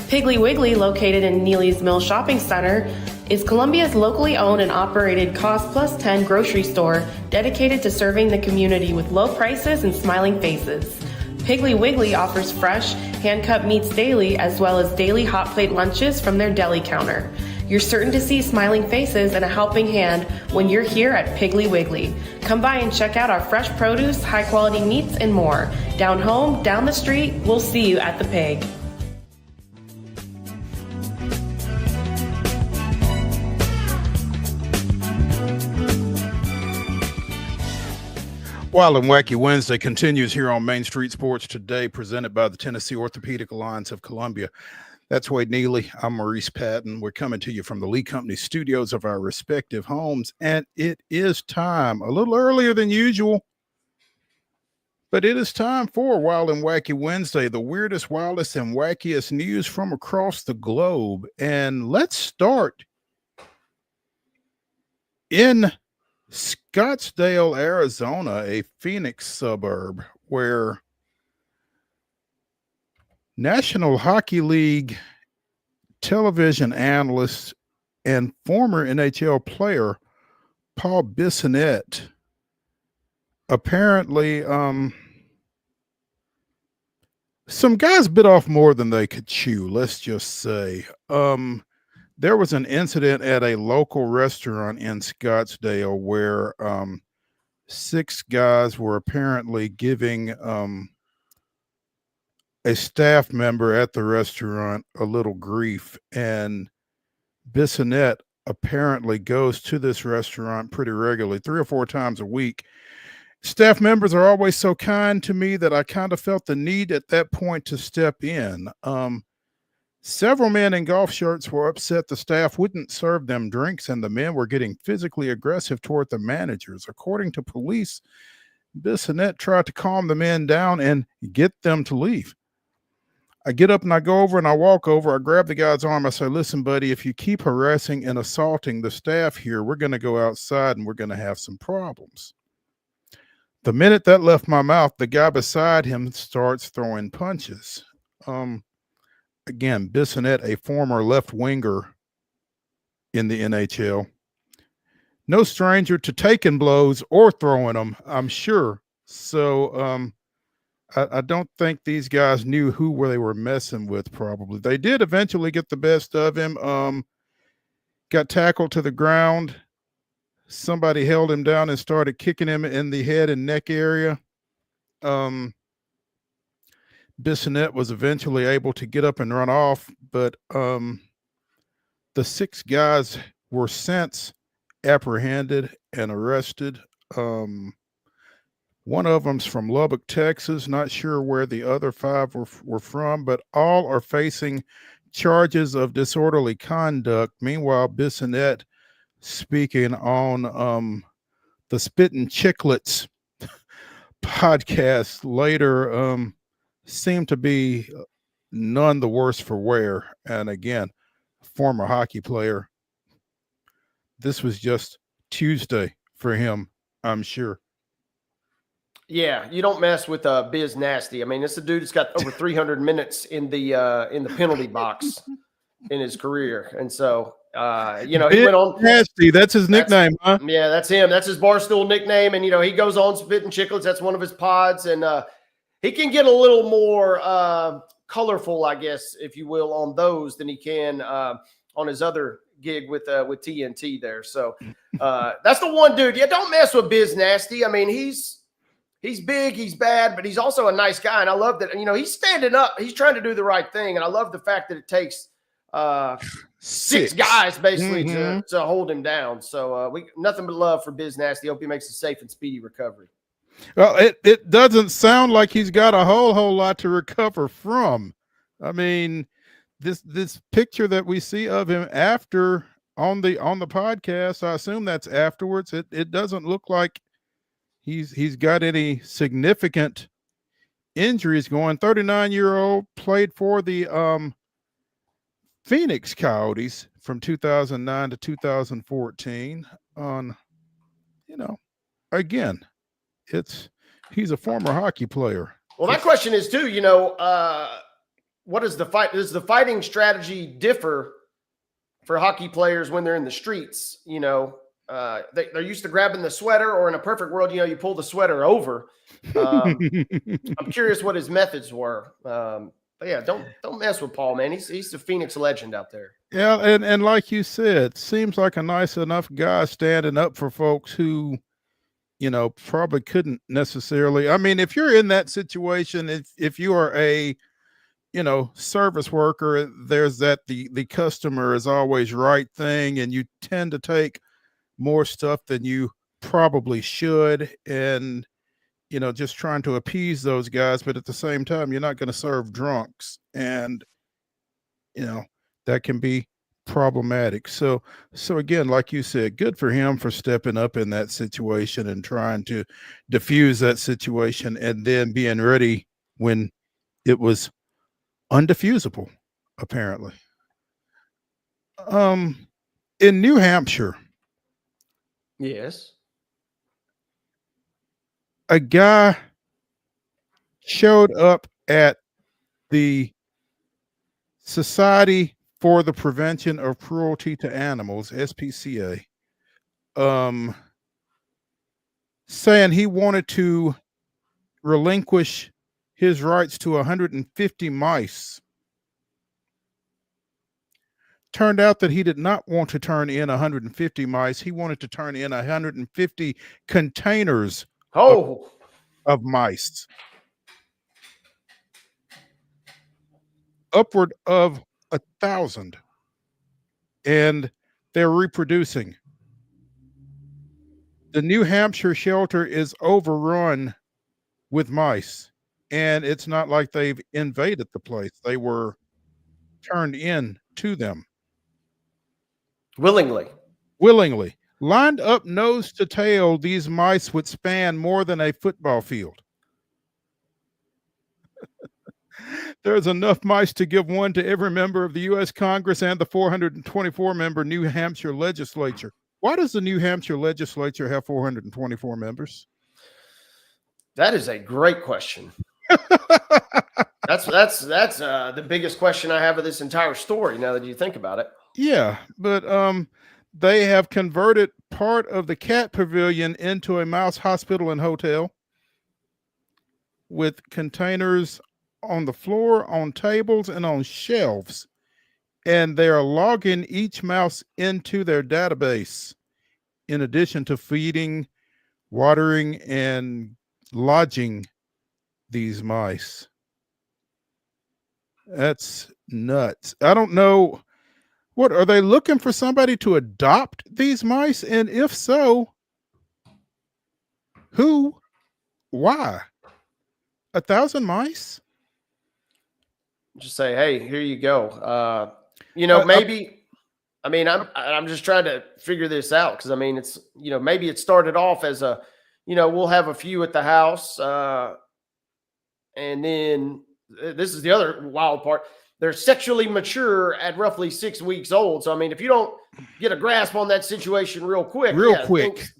Piggly Wiggly, located in Neely's Mill Shopping Center, is Columbia's locally owned and operated Cost Plus 10 grocery store dedicated to serving the community with low prices and smiling faces. Piggly Wiggly offers fresh, hand-cut meats daily as well as daily hot plate lunches from their deli counter. You're certain to see smiling faces and a helping hand when you're here at Piggly Wiggly. Come by and check out our fresh produce, high-quality meats, and more. Down home, down the street, we'll see you at the Pig. Wild and Wacky Wednesday continues here on Main Street Sports Today, presented by the Tennessee Orthopedic Alliance of Columbia. That's Wade Neely. I'm Maurice Patton. We're coming to you from the Lee Company studios of our respective homes, and it is time, a little earlier than usual, but it is time for Wild and Wacky Wednesday, the weirdest, wildest, and wackiest news from across the globe. And let's start in Scottsdale, Arizona, a Phoenix suburb, where National Hockey League television analyst and former NHL player Paul Bissonnette apparently some guys bit off more than they could chew, let's just say. There was an incident at a local restaurant in Scottsdale where 6 guys were apparently giving a staff member at the restaurant a little grief, and Bissonnette apparently goes to this restaurant pretty regularly, 3 or 4 times a week. Staff members are always so kind to me that I kind of felt the need at that point to step in. Several men in golf shirts were upset the staff wouldn't serve them drinks, and the men were getting physically aggressive toward the managers. According to police, Bissonnette tried to calm the men down and get them to leave. I get up and I go over and I walk over. I grab the guy's arm. I say, listen, buddy, if you keep harassing and assaulting the staff here, we're going to go outside and we're going to have some problems. The minute that left my mouth, the guy beside him starts throwing punches. Again, Bissonnette, a former left winger in the NHL. No stranger to taking blows or throwing them, I'm sure. So I don't think these guys knew who they were messing with, probably. They did eventually get the best of him. Got tackled to the ground. Somebody held him down and started kicking him in the head and neck area. Bissonnette was eventually able to get up and run off, but the 6 guys were since apprehended and arrested. One of them's from Lubbock, Texas. Not sure where the other 5 were from, but all are facing charges of disorderly conduct. Meanwhile, Bissonnette, speaking on the Spittin' Chicklets podcast later, seemed to be none the worse for wear. And again, former hockey player this was just Tuesday for him, I'm sure. Yeah, you don't mess with Biz Nasty. I mean, this is a dude that's got over 300 minutes in the penalty box in his career, and so he went on. Nasty, that's his nickname, huh? Yeah, that's him. That's his Barstool nickname, and he goes on spitting chicklets. That's one of his pods, and he can get a little more colorful, I guess, if you will, on those than he can on his other gig with TNT there. So that's the one dude. Yeah, don't mess with Biz Nasty. I mean, he's big, he's bad, but he's also a nice guy. And I love that, he's standing up. He's trying to do the right thing. And I love the fact that it takes six guys basically to hold him down. So we nothing but love for Biz Nasty. Hope he makes a safe and speedy recovery. Well, it doesn't sound like he's got a whole lot to recover from. I mean, this picture that we see of him after on the podcast, I assume that's afterwards. It doesn't look like he's got any significant injuries going. 39-year-old, played for the Phoenix Coyotes from 2009 to 2014. Again, he's a former hockey player. Well, my question is too, what is the fight? Does the fighting strategy differ for hockey players when they're in the streets? They're used to grabbing the sweater, or in a perfect world, you pull the sweater over. I'm curious what his methods were. But yeah, don't mess with Paul, man. He's the Phoenix legend out there. Yeah, and like you said, seems like a nice enough guy standing up for folks who, probably couldn't necessarily. I mean, if you're in that situation, if you are a service worker, there's that the customer is always right thing, and you tend to take more stuff than you probably should, and just trying to appease those guys, but at the same time, you're not going to serve drunks, and that can be problematic. So again, like you said, good for him for stepping up in that situation and trying to diffuse that situation, and then being ready when it was undifusable, apparently. In New Hampshire, yes, a guy showed up at the Society for the Prevention of Cruelty to Animals, SPCA, saying he wanted to relinquish his rights to 150 mice. Turned out that he did not want to turn in 150 mice. He wanted to turn in 150 containers of mice. Upward of 1,000. And they're reproducing. The New Hampshire shelter is overrun with mice. And it's not like they've invaded the place. They were turned in to them. Willingly. Lined up nose to tail, these mice would span more than a football field. There's enough mice to give one to every member of the U.S. Congress and the 424-member New Hampshire legislature. Why does the New Hampshire legislature have 424 members? That is a great question. That's the biggest question I have of this entire story, now that you think about it. Yeah, but they have converted part of the cat pavilion into a mouse hospital and hotel with containers on the floor, on tables, and on shelves. And they are logging each mouse into their database, in addition to feeding, watering, and lodging these mice. That's nuts. I don't know. What are they looking for? Somebody to adopt these mice? And if so, who? Why? 1,000 mice? Just say, hey, here you go. Maybe. I mean, I'm just trying to figure this out, because I mean, it's maybe it started off as a we'll have a few at the house, and then this is the other wild part. they're sexually mature at roughly 6 weeks old. So, I mean, if you don't get a grasp on that situation real quick,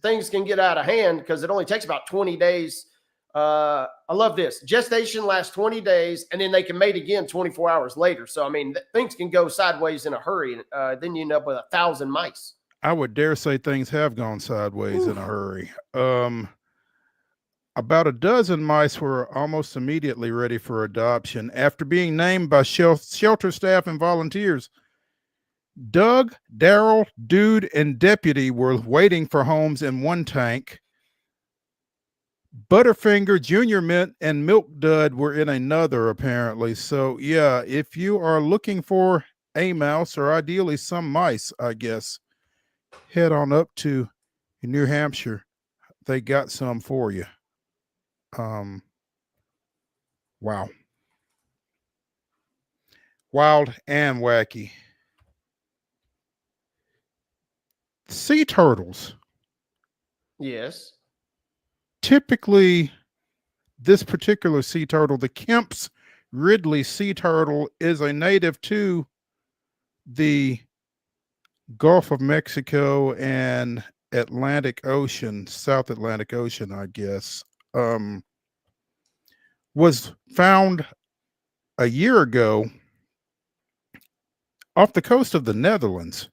things can get out of hand because it only takes about 20 days. I love this. Gestation lasts 20 days, and then they can mate again 24 hours later. So, I mean, things can go sideways in a hurry. Then you end up with 1,000 mice. I would dare say things have gone sideways in a hurry. About a dozen mice were almost immediately ready for adoption after being named by shelter staff and volunteers. Doug, Daryl, Dude, and Deputy were waiting for homes in one tank. Butterfinger, Junior Mint, and Milk Dud were in another, apparently. So, yeah, if you are looking for a mouse, or ideally some mice, I guess, head on up to New Hampshire. They got some for you. Wow. Wild and wacky. Sea turtles. Yes. Typically, this particular sea turtle, the Kemp's Ridley sea turtle, is a native to the Gulf of Mexico and Atlantic Ocean, South Atlantic Ocean, I guess. Was found a year ago off the coast of the Netherlands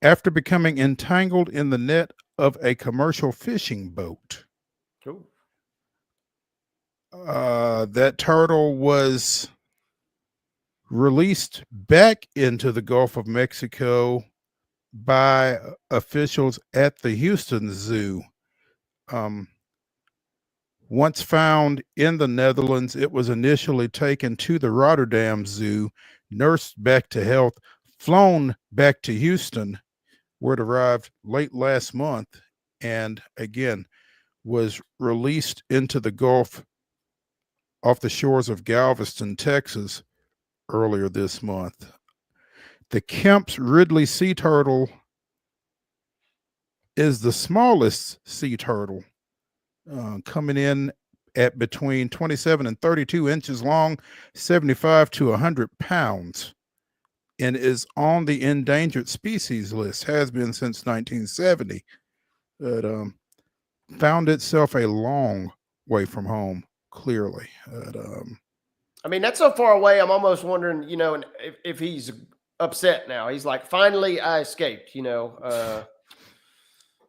after becoming entangled in the net of a commercial fishing boat. Cool. That turtle was released back into the Gulf of Mexico by officials at the Houston Zoo. Once found in the Netherlands, it was initially taken to the Rotterdam Zoo, nursed back to health, flown back to Houston, where it arrived late last month, and again was released into the Gulf off the shores of Galveston, Texas, earlier this month. The Kemp's Ridley sea turtle is the smallest sea turtle, coming in at between 27 and 32 inches long, 75 to 100 pounds, and is on the endangered species list, has been since 1970. But found itself a long way from home, clearly. I mean, that's so far away. I'm almost wondering, if he's upset now. He's like, finally, I escaped.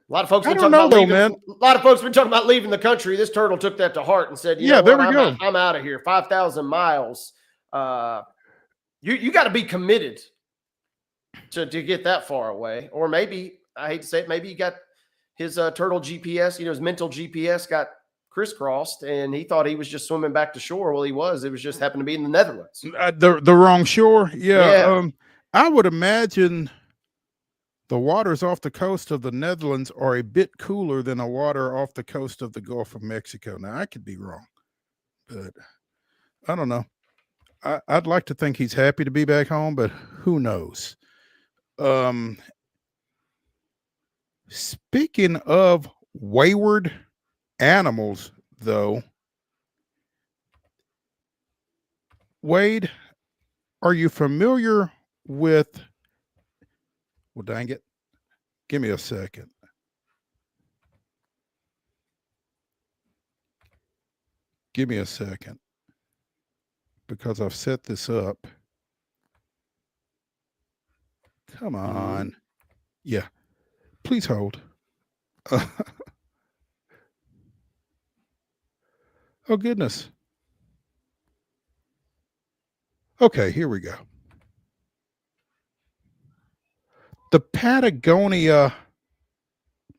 A lot of folks been talking about leaving. A lot of folks been talking about leaving the country. This turtle took that to heart and said, "Yeah, there we go. I'm out of here. 5,000 miles. You got to be committed to get that far away, or maybe I hate to say it, maybe he got his turtle GPS. His mental GPS got crisscrossed, and he thought he was just swimming back to shore. Well, he was. It was just happened to be in the Netherlands. The wrong shore. Yeah. I would imagine the waters off the coast of the Netherlands are a bit cooler than the water off the coast of the Gulf of Mexico. Now, I could be wrong, but I don't know. I'd like to think he's happy to be back home, but who knows? Speaking of wayward animals, though, Wade, are you familiar with, well, dang it, give me a second. Give me a second, because I've set this up. Come on. Yeah, please hold. Oh, goodness. Okay, here we go. The Patagonian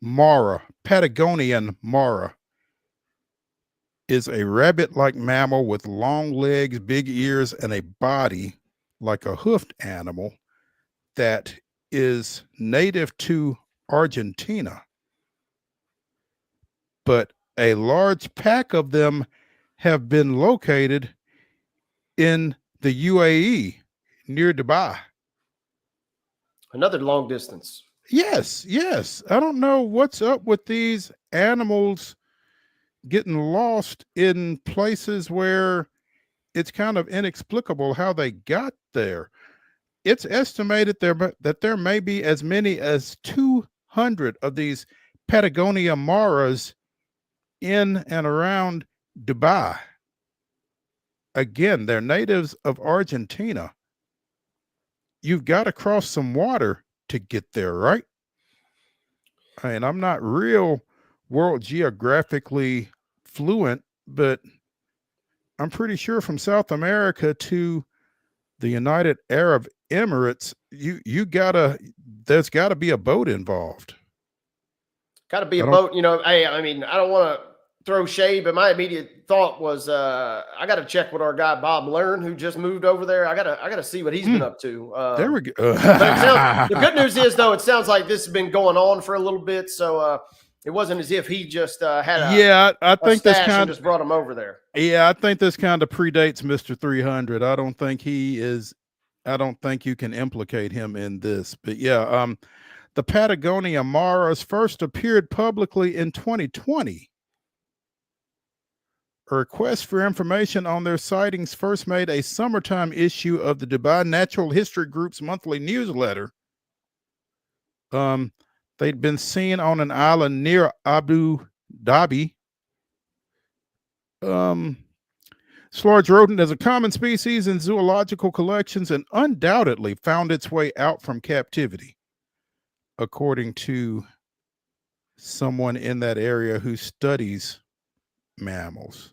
mara, is a rabbit-like mammal with long legs, big ears, and a body like a hoofed animal that is native to Argentina. But a large pack of them have been located in the UAE near Dubai. Another long distance. Yes. I don't know what's up with these animals getting lost in places where it's kind of inexplicable how they got there. It's estimated that there may be as many as 200 of these Patagonia maras in and around Dubai. Again, they're natives of Argentina. You've got to cross some water to get there, right? I mean, I'm not real world geographically fluent, but I'm pretty sure from South America to the United Arab Emirates, there's gotta be a boat involved. Got to be a boat, Hey, I mean, I don't want to throw shade, but my immediate thought was, I got to check with our guy Bob Learn, who just moved over there. I gotta see what he's been up to. There we go. But the good news is, though, it sounds like this has been going on for a little bit, so it wasn't as if he just had I think this kind just brought him over there. Yeah, I think this kind of predates Mr. 300. I don't think you can implicate him in this. But yeah, the Patagonia maras first appeared publicly in 2020. A request for information on their sightings first made a summertime issue of the Dubai Natural History Group's monthly newsletter. They'd been seen on an island near Abu Dhabi. This large rodent is a common species in zoological collections and undoubtedly found its way out from captivity, according to someone in that area who studies mammals.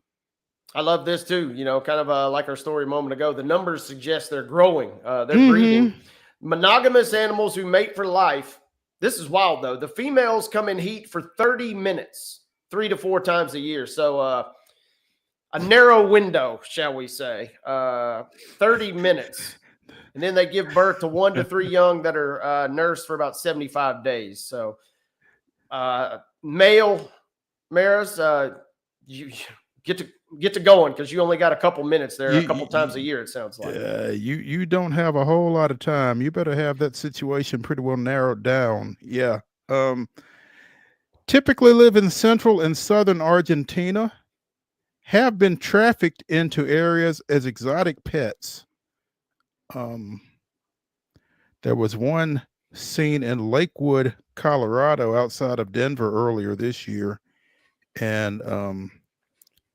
I love this too. Kind of like our story a moment ago. The numbers suggest they're growing. They're breeding. Monogamous animals who mate for life. This is wild, though. The females come in heat for 30 minutes, 3 to 4 times a year. So a narrow window, shall we say, 30 minutes. And then they give birth to 1 to 3 young that are nursed for about 75 days. So male mares, you get to going because you only got a couple minutes there, a couple times a year, it sounds like. You don't have a whole lot of time. You better have that situation pretty well narrowed down. Yeah. Typically live in central and southern Argentina, have been trafficked into areas as exotic pets. There was one seen in Lakewood, Colorado, outside of Denver earlier this year. And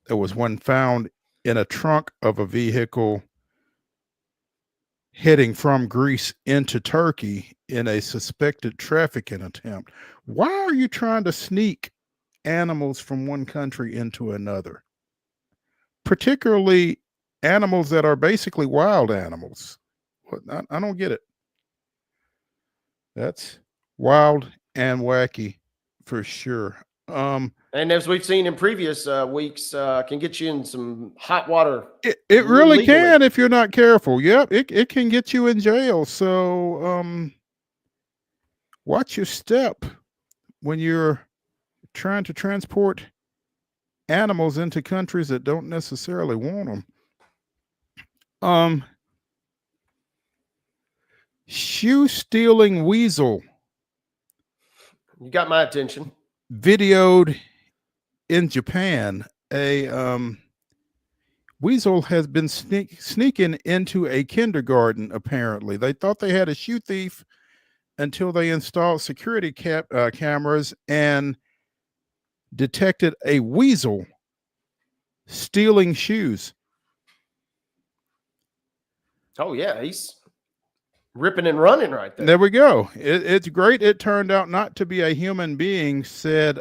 there was one found in a trunk of a vehicle heading from Greece into Turkey in a suspected trafficking attempt. Why are you trying to sneak animals from one country into another? Particularly animals that are basically wild animals. I don't get it. That's wild and wacky for sure. And as we've seen in previous weeks, can get you in some hot water. It really can if you're not careful. Yep, it can get you in jail. So watch your step when you're trying to transport animals into countries that don't necessarily want them. Shoe stealing weasel. You got my attention. Videoed in Japan. A weasel has been sneaking into a kindergarten, apparently. They thought they had a shoe thief until they installed security cameras and detected a weasel stealing shoes. Oh, yeah. He's ripping and running right there. There we go. It's great. It turned out not to be a human being, said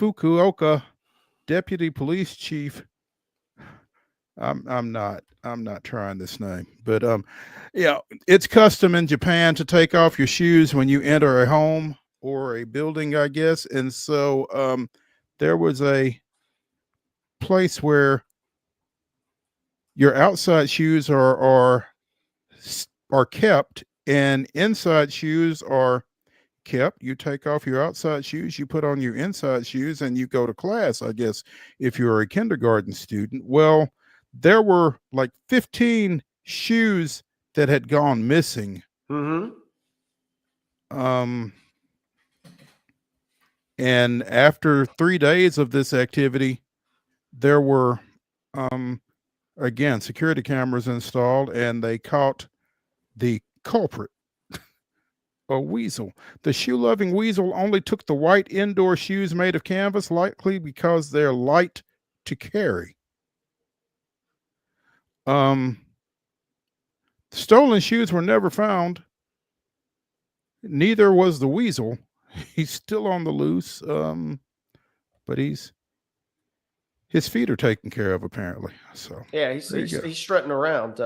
Fukuoka deputy police chief. I'm not trying this name, but yeah, it's custom in Japan to take off your shoes when you enter a home or a building, I guess. And so there was a place where your outside shoes are kept and inside shoes are kept. You take off your outside shoes, you put on your inside shoes, and you go to class, I guess, if you're a kindergarten student. Well, there were like 15 shoes that had gone missing. And after 3 days of this activity, there were Again, security cameras installed, and they caught the culprit, a weasel. The shoe-loving weasel only took the white indoor shoes made of canvas, likely because they're light to carry. Stolen shoes were never found. Neither was the weasel. He's still on the loose, but his feet are taken care of apparently. So yeah, he's strutting around.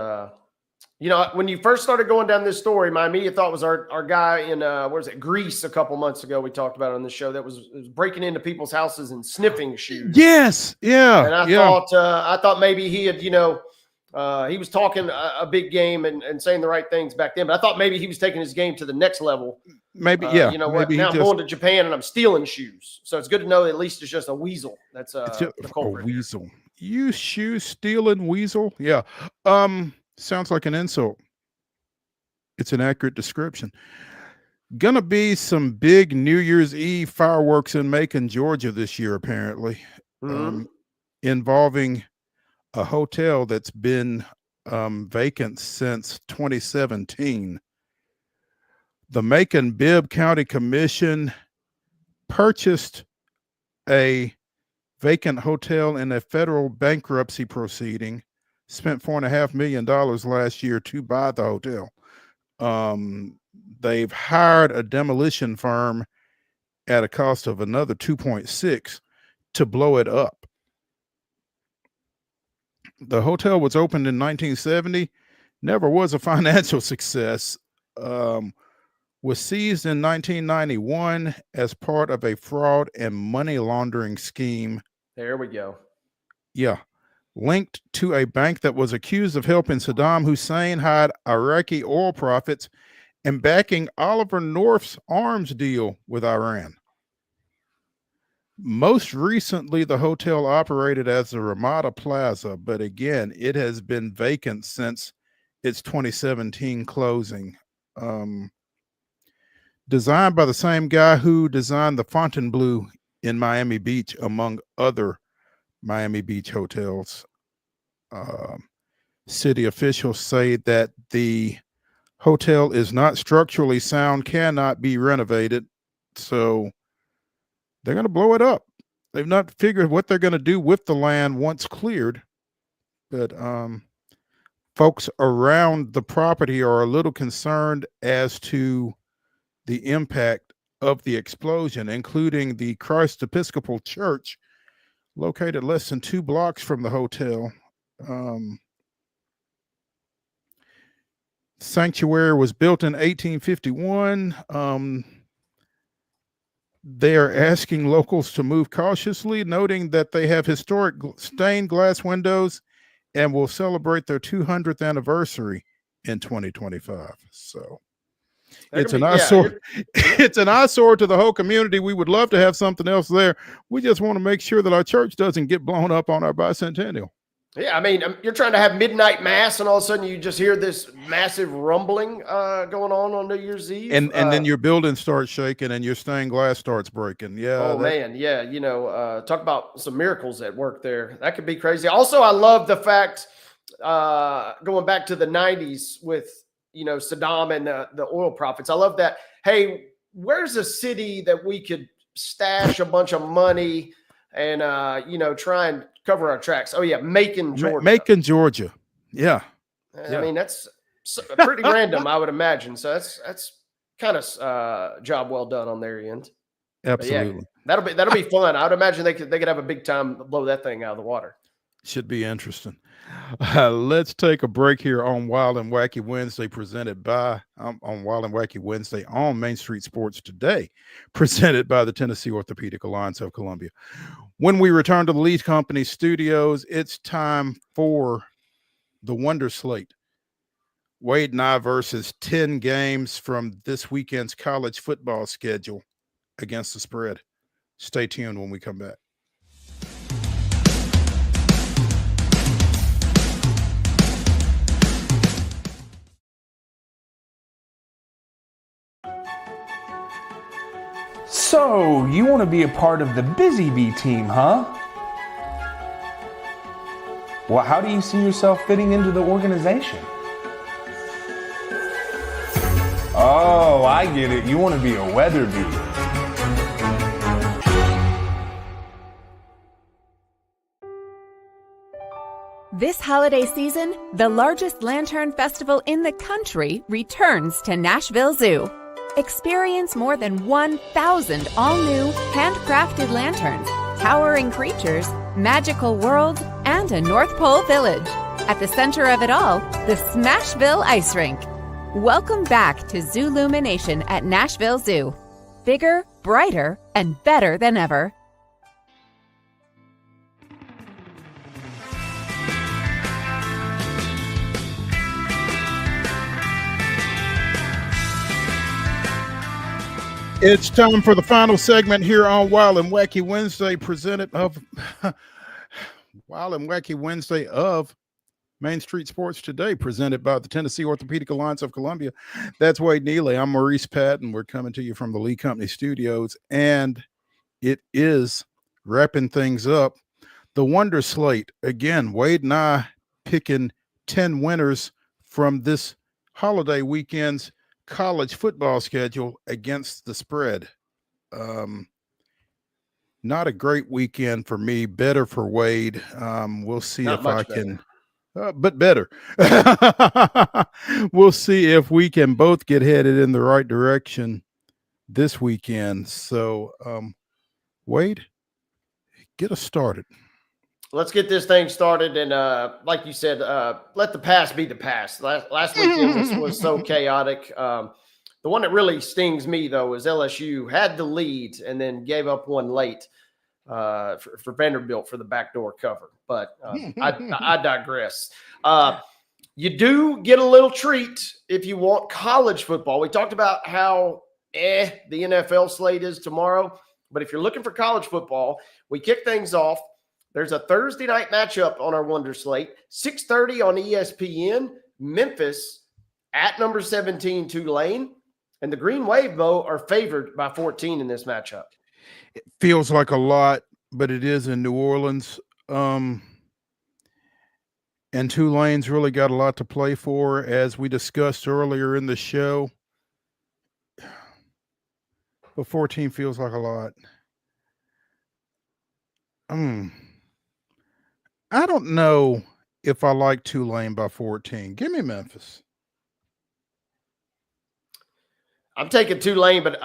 When you first started going down this story, my immediate thought was our guy in Greece a couple months ago. We talked about on the show that was breaking into people's houses and sniffing shoes. Yes, yeah. And I thought maybe he had, he was talking a big game and saying the right things back then, but I thought maybe he was taking his game to the next level. Maybe, yeah. You know what? Now I'm going to Japan and I'm stealing shoes. So it's good to know at least it's just a weasel. That's the culprit. A weasel. You shoe stealing weasel? Yeah. Sounds like an insult. It's an accurate description. Gonna be some big New Year's Eve fireworks in Macon, Georgia this year, apparently, involving a hotel that's been vacant since 2017. The Macon Bibb County Commission purchased a vacant hotel in a federal bankruptcy proceeding, spent $4.5 million last year to buy the hotel. They've hired a demolition firm at a cost of another 2.6 to blow it up. The hotel was opened in 1970, never was a financial success, was seized in 1991 as part of a fraud and money laundering scheme. There we go. Yeah. Linked to a bank that was accused of helping Saddam Hussein hide Iraqi oil profits and backing Oliver North's arms deal with Iran. Most recently, the hotel operated as the Ramada Plaza, but again, it has been vacant since its 2017 closing. Designed by the same guy who designed the Fontainebleau in Miami Beach, among other Miami Beach hotels. City officials say that the hotel is not structurally sound, cannot be renovated, so they're going to blow it up. They've not figured what they're going to do with the land once cleared, but folks around the property are a little concerned as to the impact of the explosion, including the Christ Episcopal Church, located less than 2 blocks from the hotel. Sanctuary was built in 1851. They are asking locals to move cautiously, noting that they have historic stained glass windows and will celebrate their 200th anniversary in 2025. So it's an eyesore. It's an eyesore to the whole community. We would love to have something else there. We just want to make sure that our church doesn't get blown up on our bicentennial. Yeah, I mean, you're trying to have midnight mass, and all of a sudden you just hear this massive rumbling going on New Year's Eve, and then your building starts shaking, and your stained glass starts breaking. Yeah. Oh man, yeah. Talk about some miracles at work there. That could be crazy. Also, I love the fact going back to the '90s with Saddam and the oil profits. I love that. Hey, where's a city that we could stash a bunch of money and try and cover our tracks? Oh yeah, Macon, Georgia. Macon, Georgia. Yeah. I mean, that's pretty random, I would imagine. So that's kind of job well done on their end. Absolutely. Yeah, that'll be fun. I would imagine they could have a big time blow that thing out of the water. Should be interesting. Let's take a break here on Wild and Wacky Wednesday, presented by on Wild and Wacky Wednesday on Main Street Sports Today, presented by the Tennessee Orthopedic Alliance of Columbia. When we return to the Lead Company studios, it's time for the Wonder Slate. Wade and I versus 10 games from this weekend's college football schedule against the spread. Stay tuned when we come back. So, you want to be a part of the Busy Bee team, huh? Well, how do you see yourself fitting into the organization? Oh, I get it. You want to be a weather beater. This holiday season, the largest lantern festival in the country returns to Nashville Zoo. Experience more than 1,000 all-new, handcrafted lanterns, towering creatures, magical worlds, and a North Pole village. At the center of it all, the Smashville Ice Rink. Welcome back to Zoolumination at Nashville Zoo. Bigger, brighter, and better than ever. It's time for the final segment here on Wild and Wacky Wednesday, presented of Wild and Wacky Wednesday of Main Street Sports Today, presented by the Tennessee Orthopedic Alliance of Columbia. That's Wade Neely. I'm Maurice Patton. We're coming to you from the Lee Company Studios, and it is wrapping things up. The Wonder Slate. Again, Wade and I picking 10 winners from this holiday weekend's college football schedule against the spread. Not a great weekend for me, better for Wade. We'll see if I can, but better. We'll see if we can both get headed in the right direction this weekend. So, Wade, get us started. Let's get this thing started. And like you said, let the past be the past. Last weekend was so chaotic. The one that really stings me, though, is LSU had the lead and then gave up one late for Vanderbilt for the backdoor cover. But I digress. You do get a little treat if you want college football. We talked about how the NFL slate is tomorrow. But if you're looking for college football, we kick things off. There's a Thursday night matchup on our Wonder Slate, 6:30 on ESPN, Memphis at number 17, Tulane. And the Green Wave, Bo, are favored by 14 in this matchup. It feels like a lot, but it is in New Orleans. And Tulane's really got a lot to play for, as we discussed earlier in the show. But 14 feels like a lot. I don't know if I like Tulane by 14. Give me Memphis. I'm taking Tulane, but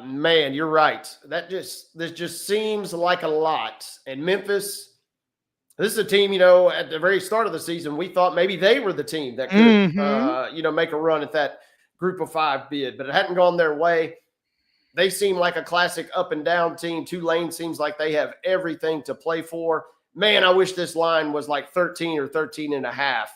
man, you're right. This just seems like a lot. And Memphis, this is a team, at the very start of the season, we thought maybe they were the team that could, make a run at that Group of 5 bid, but it hadn't gone their way. They seem like a classic up and down team. Tulane seems like they have everything to play for. Man, I wish this line was like 13 or 13 and a half.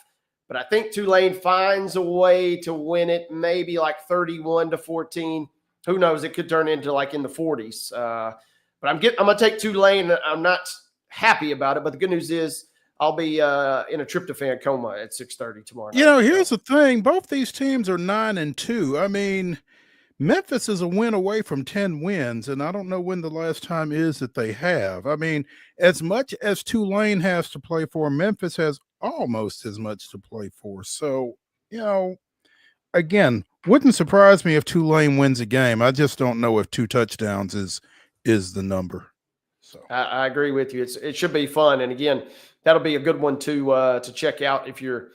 But I think Tulane finds a way to win it, maybe like 31-14. Who knows? It could turn into like in the 40s. But I'm going to take Tulane. I'm not happy about it, but the good news is I'll be in a tryptophan coma at 6:30 tomorrow night. Here's the thing. Both these teams are 9-2. I mean, Memphis is a win away from 10 wins, and I don't know when the last time is that they have. I mean, as much as Tulane has to play for, Memphis has almost as much to play for. So, again, wouldn't surprise me if Tulane wins a game. I just don't know if 2 touchdowns is the number. So I agree with you. It should be fun, and again, that'll be a good one to check out if you're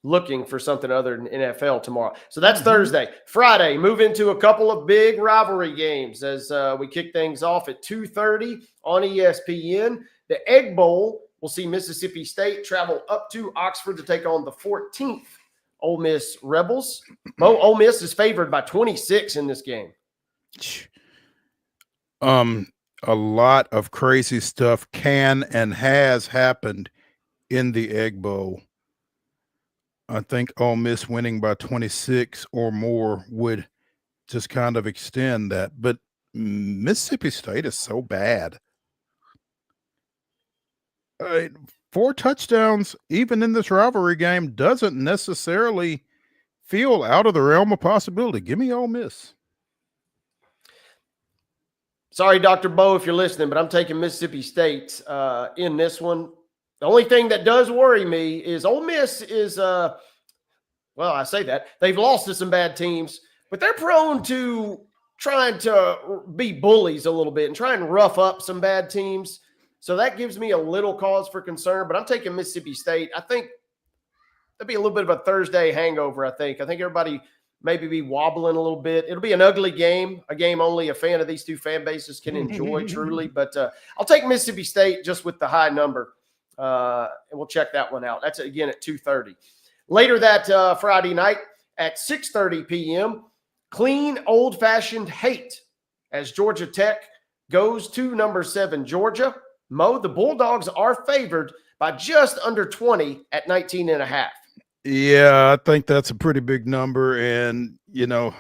looking for something other than NFL tomorrow. So that's Thursday. Friday, move into a couple of big rivalry games as we kick things off at 2:30 on ESPN. The Egg Bowl will see Mississippi State travel up to Oxford to take on the 14th Ole Miss Rebels. Ole Miss is favored by 26 in this game. A lot of crazy stuff can and has happened in the Egg Bowl. I think Ole Miss winning by 26 or more would just kind of extend that. But Mississippi State is so bad. 4 touchdowns, even in this rivalry game, doesn't necessarily feel out of the realm of possibility. Give me Ole Miss. Sorry, Dr. Bo, if you're listening, but I'm taking Mississippi State in this one. The only thing that does worry me is Ole Miss is, well, I say that. They've lost to some bad teams, but they're prone to trying to be bullies a little bit and try and rough up some bad teams. So that gives me a little cause for concern, but I'm taking Mississippi State. I think that'd be a little bit of a Thursday hangover, I think. I think everybody maybe be wobbling a little bit. It'll be an ugly game, a game only a fan of these two fan bases can enjoy truly. But I'll take Mississippi State just with the high number, and we'll check that one out. That's, again, at 2:30. Later that Friday night at 6:30 p.m., clean, old-fashioned hate as Georgia Tech goes to number 7 Georgia. Mo, the Bulldogs are favored by just under 20 at 19.5. Yeah, I think that's a pretty big number. And, you know,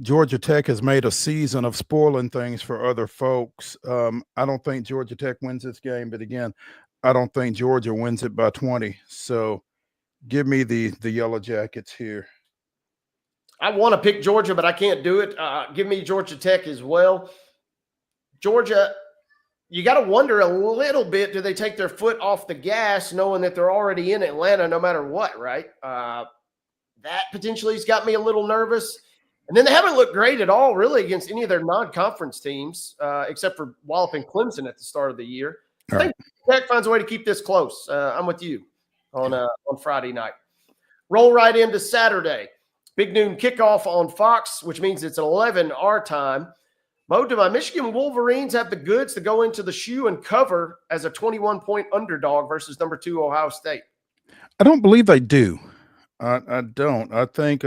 Georgia Tech has made a season of spoiling things for other folks. I don't think Georgia Tech wins this game, but again, I don't think Georgia wins it by 20. So give me the Yellow Jackets here. I want to pick Georgia, but I can't do it. Give me Georgia Tech as well. Georgia, you got to wonder a little bit, do they take their foot off the gas knowing that they're already in Atlanta no matter what, right? That potentially has got me a little nervous. And then they haven't looked great at all, really, against any of their non-conference teams, except for walloping Clemson at the start of the year. I think Tech finds a way to keep this close. I'm with you on Friday night. Roll right into Saturday. Big noon kickoff on Fox, which means it's 11 our time. Mo, do my Michigan Wolverines have the goods to go into the shoe and cover as a 21-point underdog versus number 2 Ohio State? I don't believe they do. I don't. I think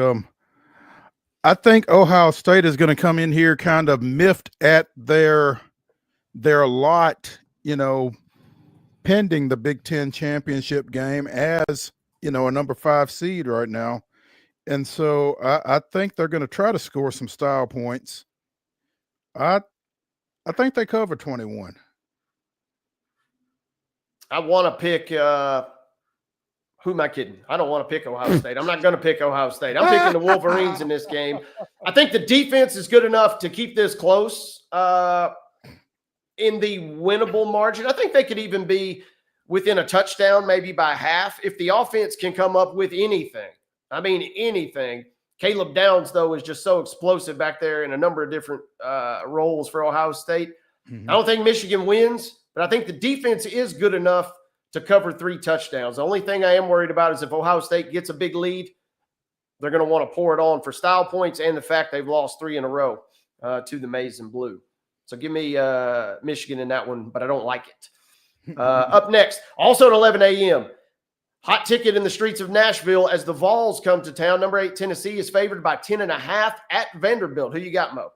Ohio State is going to come in here kind of miffed at their lot, you know, pending the Big Ten championship game as, you know, a number 5 seed right now. And so I think they're going to try to score some style points. I think they cover 21. I want to pick who am I kidding? I don't want to pick Ohio State. I'm not going to pick Ohio State. I'm picking the Wolverines in this game. I think the defense is good enough to keep this close in the winnable margin. I think they could even be within a touchdown, maybe by half, if the offense can come up with anything. I mean, anything. Caleb Downs, though, is just so explosive back there in a number of different roles for Ohio State. I don't think Michigan wins, but I think the defense is good enough to cover 3 touchdowns. The only thing I am worried about is if Ohio State gets a big lead, they're going to want to pour it on for style points and the fact they've lost 3 in a row to the Maize and Blue. So give me Michigan in that one, but I don't like it. Up next, also at 11 a.m., hot ticket in the streets of Nashville as the Vols come to town. Number 8 Tennessee is favored by 10.5 at Vanderbilt. Who you got, Mo?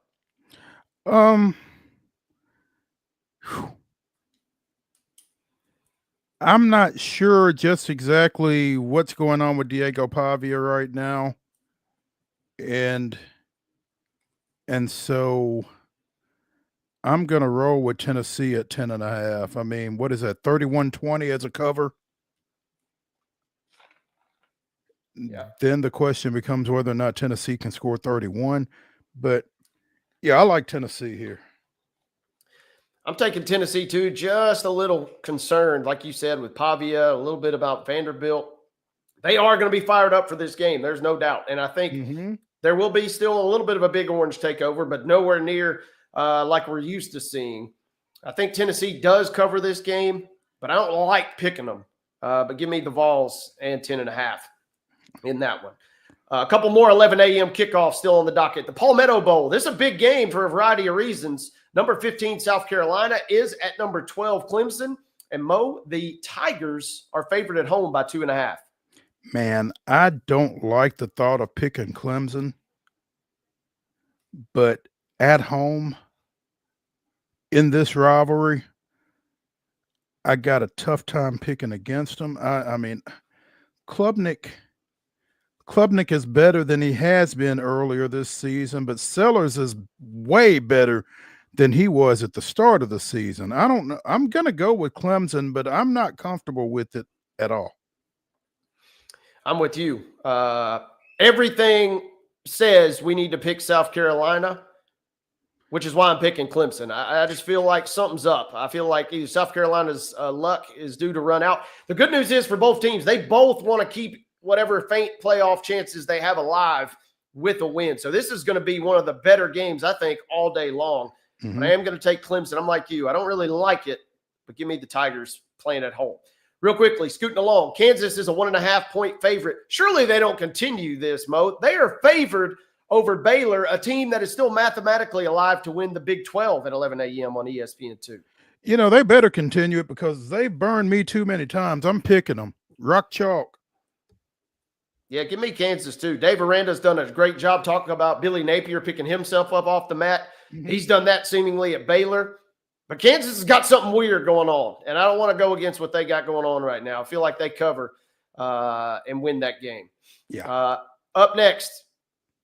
I'm not sure just exactly what's going on with Diego Pavia right now. And so I'm going to roll with Tennessee at 10.5. I mean, what is that, 31-20 as a cover? Yeah. Then the question becomes whether or not Tennessee can score 31. But, yeah, I like Tennessee here. I'm taking Tennessee, too. Just a little concerned, like you said, with Pavia, a little bit about Vanderbilt. They are going to be fired up for this game. There's no doubt. And I think there will be still a little bit of a Big Orange takeover, but nowhere near like we're used to seeing. I think Tennessee does cover this game, but I don't like picking them. But give me the Vols and 10.5 in that one. A couple more 11 a.m. kickoffs still on the docket. The Palmetto Bowl. This is a big game for a variety of reasons. Number 15, South Carolina, is at number 12, Clemson. And Mo, the Tigers are favored at home by 2.5. Man, I don't like the thought of picking Clemson, but at home in this rivalry, I got a tough time picking against them. I mean, Klubnik is better than he has been earlier this season, but Sellers is way better than he was at the start of the season. I don't know. I'm going to go with Clemson, but I'm not comfortable with it at all. I'm with you. Everything says we need to pick South Carolina. which is why I'm picking Clemson. I just feel like something's up. I feel like either South Carolina's luck is due to run out. The good news is for both teams, they both want to keep whatever faint playoff chances they have alive with a win. So this is going to be one of the better games, I think, all day long. But I am going to take Clemson. I'm like you. I don't really like it, but give me the Tigers playing at home. Real quickly, scooting along, Kansas is a 1.5-point favorite. Surely they don't continue this, Mo. They are favored over Baylor, a team that is still mathematically alive to win the Big 12 at 11 a.m. on ESPN2. You know, they better continue it because they burned me too many times. I'm picking them. Rock chalk. Yeah, give me Kansas too. Dave Aranda's done a great job talking about Billy Napier picking himself up off the mat. He's done that seemingly at Baylor. But Kansas has got something weird going on, and I don't want to go against what they got going on right now. I feel like they cover and win that game. Yeah. Up next,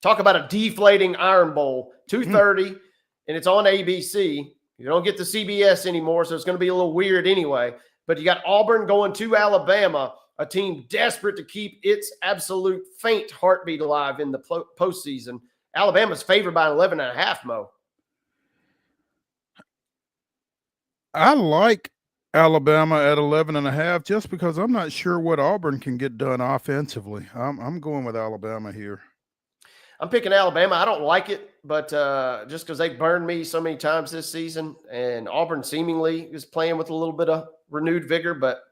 talk about a deflating Iron Bowl, 2:30, and it's on ABC. You don't get the CBS anymore, so it's going to be a little weird anyway. But you got Auburn going to Alabama, a team desperate to keep its absolute faint heartbeat alive in the postseason. Alabama's favored by 11.5, Mo. I like Alabama at 11.5 just because I'm not sure what Auburn can get done offensively. I'm going with Alabama here. I'm picking Alabama. I don't like it, but just because they burned me so many times this season, and Auburn seemingly is playing with a little bit of renewed vigor. But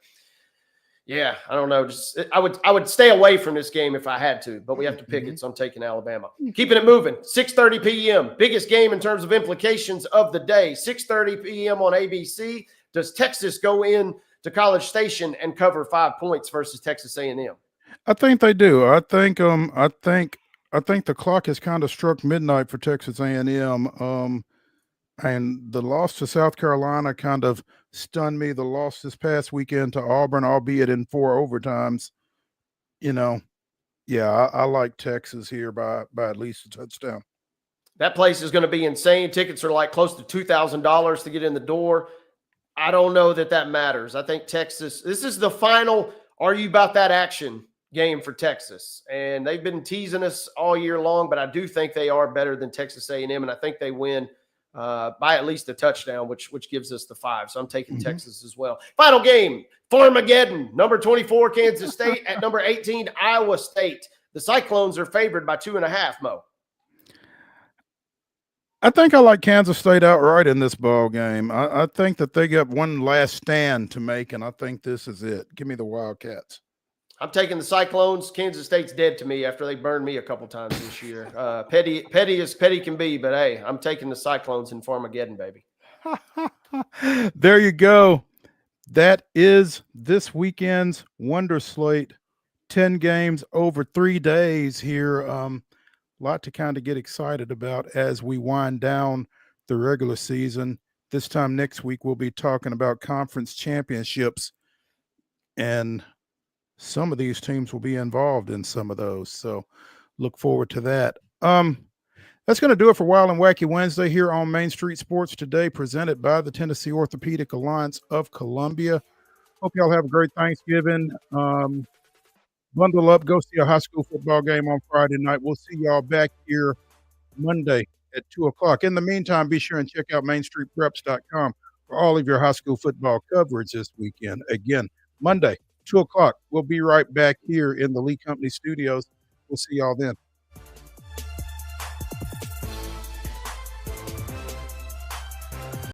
yeah, I don't know. I would stay away from this game if I had to, but we have to pick it, so I'm taking Alabama. Keeping it moving. 6:30 p.m. Biggest game in terms of implications of the day. 6:30 p.m. on ABC. Does Texas go in to College Station and cover 5 points versus Texas A&M? I think they do. I think the clock has kind of struck midnight for Texas A&M. And the loss to South Carolina kind of stunned me. The loss this past weekend to Auburn, albeit in 4 overtimes, I like Texas here by at least a touchdown. That place is going to be insane. Tickets are like close to $2,000 to get in the door. I don't know that matters. I think Texas, this is the final are you about that action game for Texas. And they've been teasing us all year long, but I do think they are better than Texas A&M, and I think they win by at least a touchdown, which gives us the 5. So I'm taking Texas as well. Final game, Farmageddon, number 24, Kansas State at number 18, Iowa State. The Cyclones are favored by 2.5, Mo. I think I like Kansas State outright in this ball game. I think that they got one last stand to make, and I think this is it. Give me the Wildcats. I'm taking the Cyclones. Kansas State's dead to me after they burned me a couple times this year. Petty as petty can be, but hey, I'm taking the Cyclones in Farmageddon, baby. There you go. That is this weekend's Wonder Slate. 10 games over 3 days here. A lot to kind of get excited about as we wind down the regular season. This time next week, we'll be talking about conference championships, and some of these teams will be involved in some of those. So look forward to that. That's going to do it for Wild and Wacky Wednesday here on Main Street Sports Today, presented by the Tennessee Orthopedic Alliance of Columbia. Hope y'all have a great Thanksgiving. Bundle up, go see a high school football game on Friday night. We'll see y'all back here Monday at 2 o'clock. In the meantime, be sure and check out MainStreetPreps.com for all of your high school football coverage this weekend. Again, Monday, 2 o'clock. We'll be right back here in the Lee Company studios. We'll see y'all then.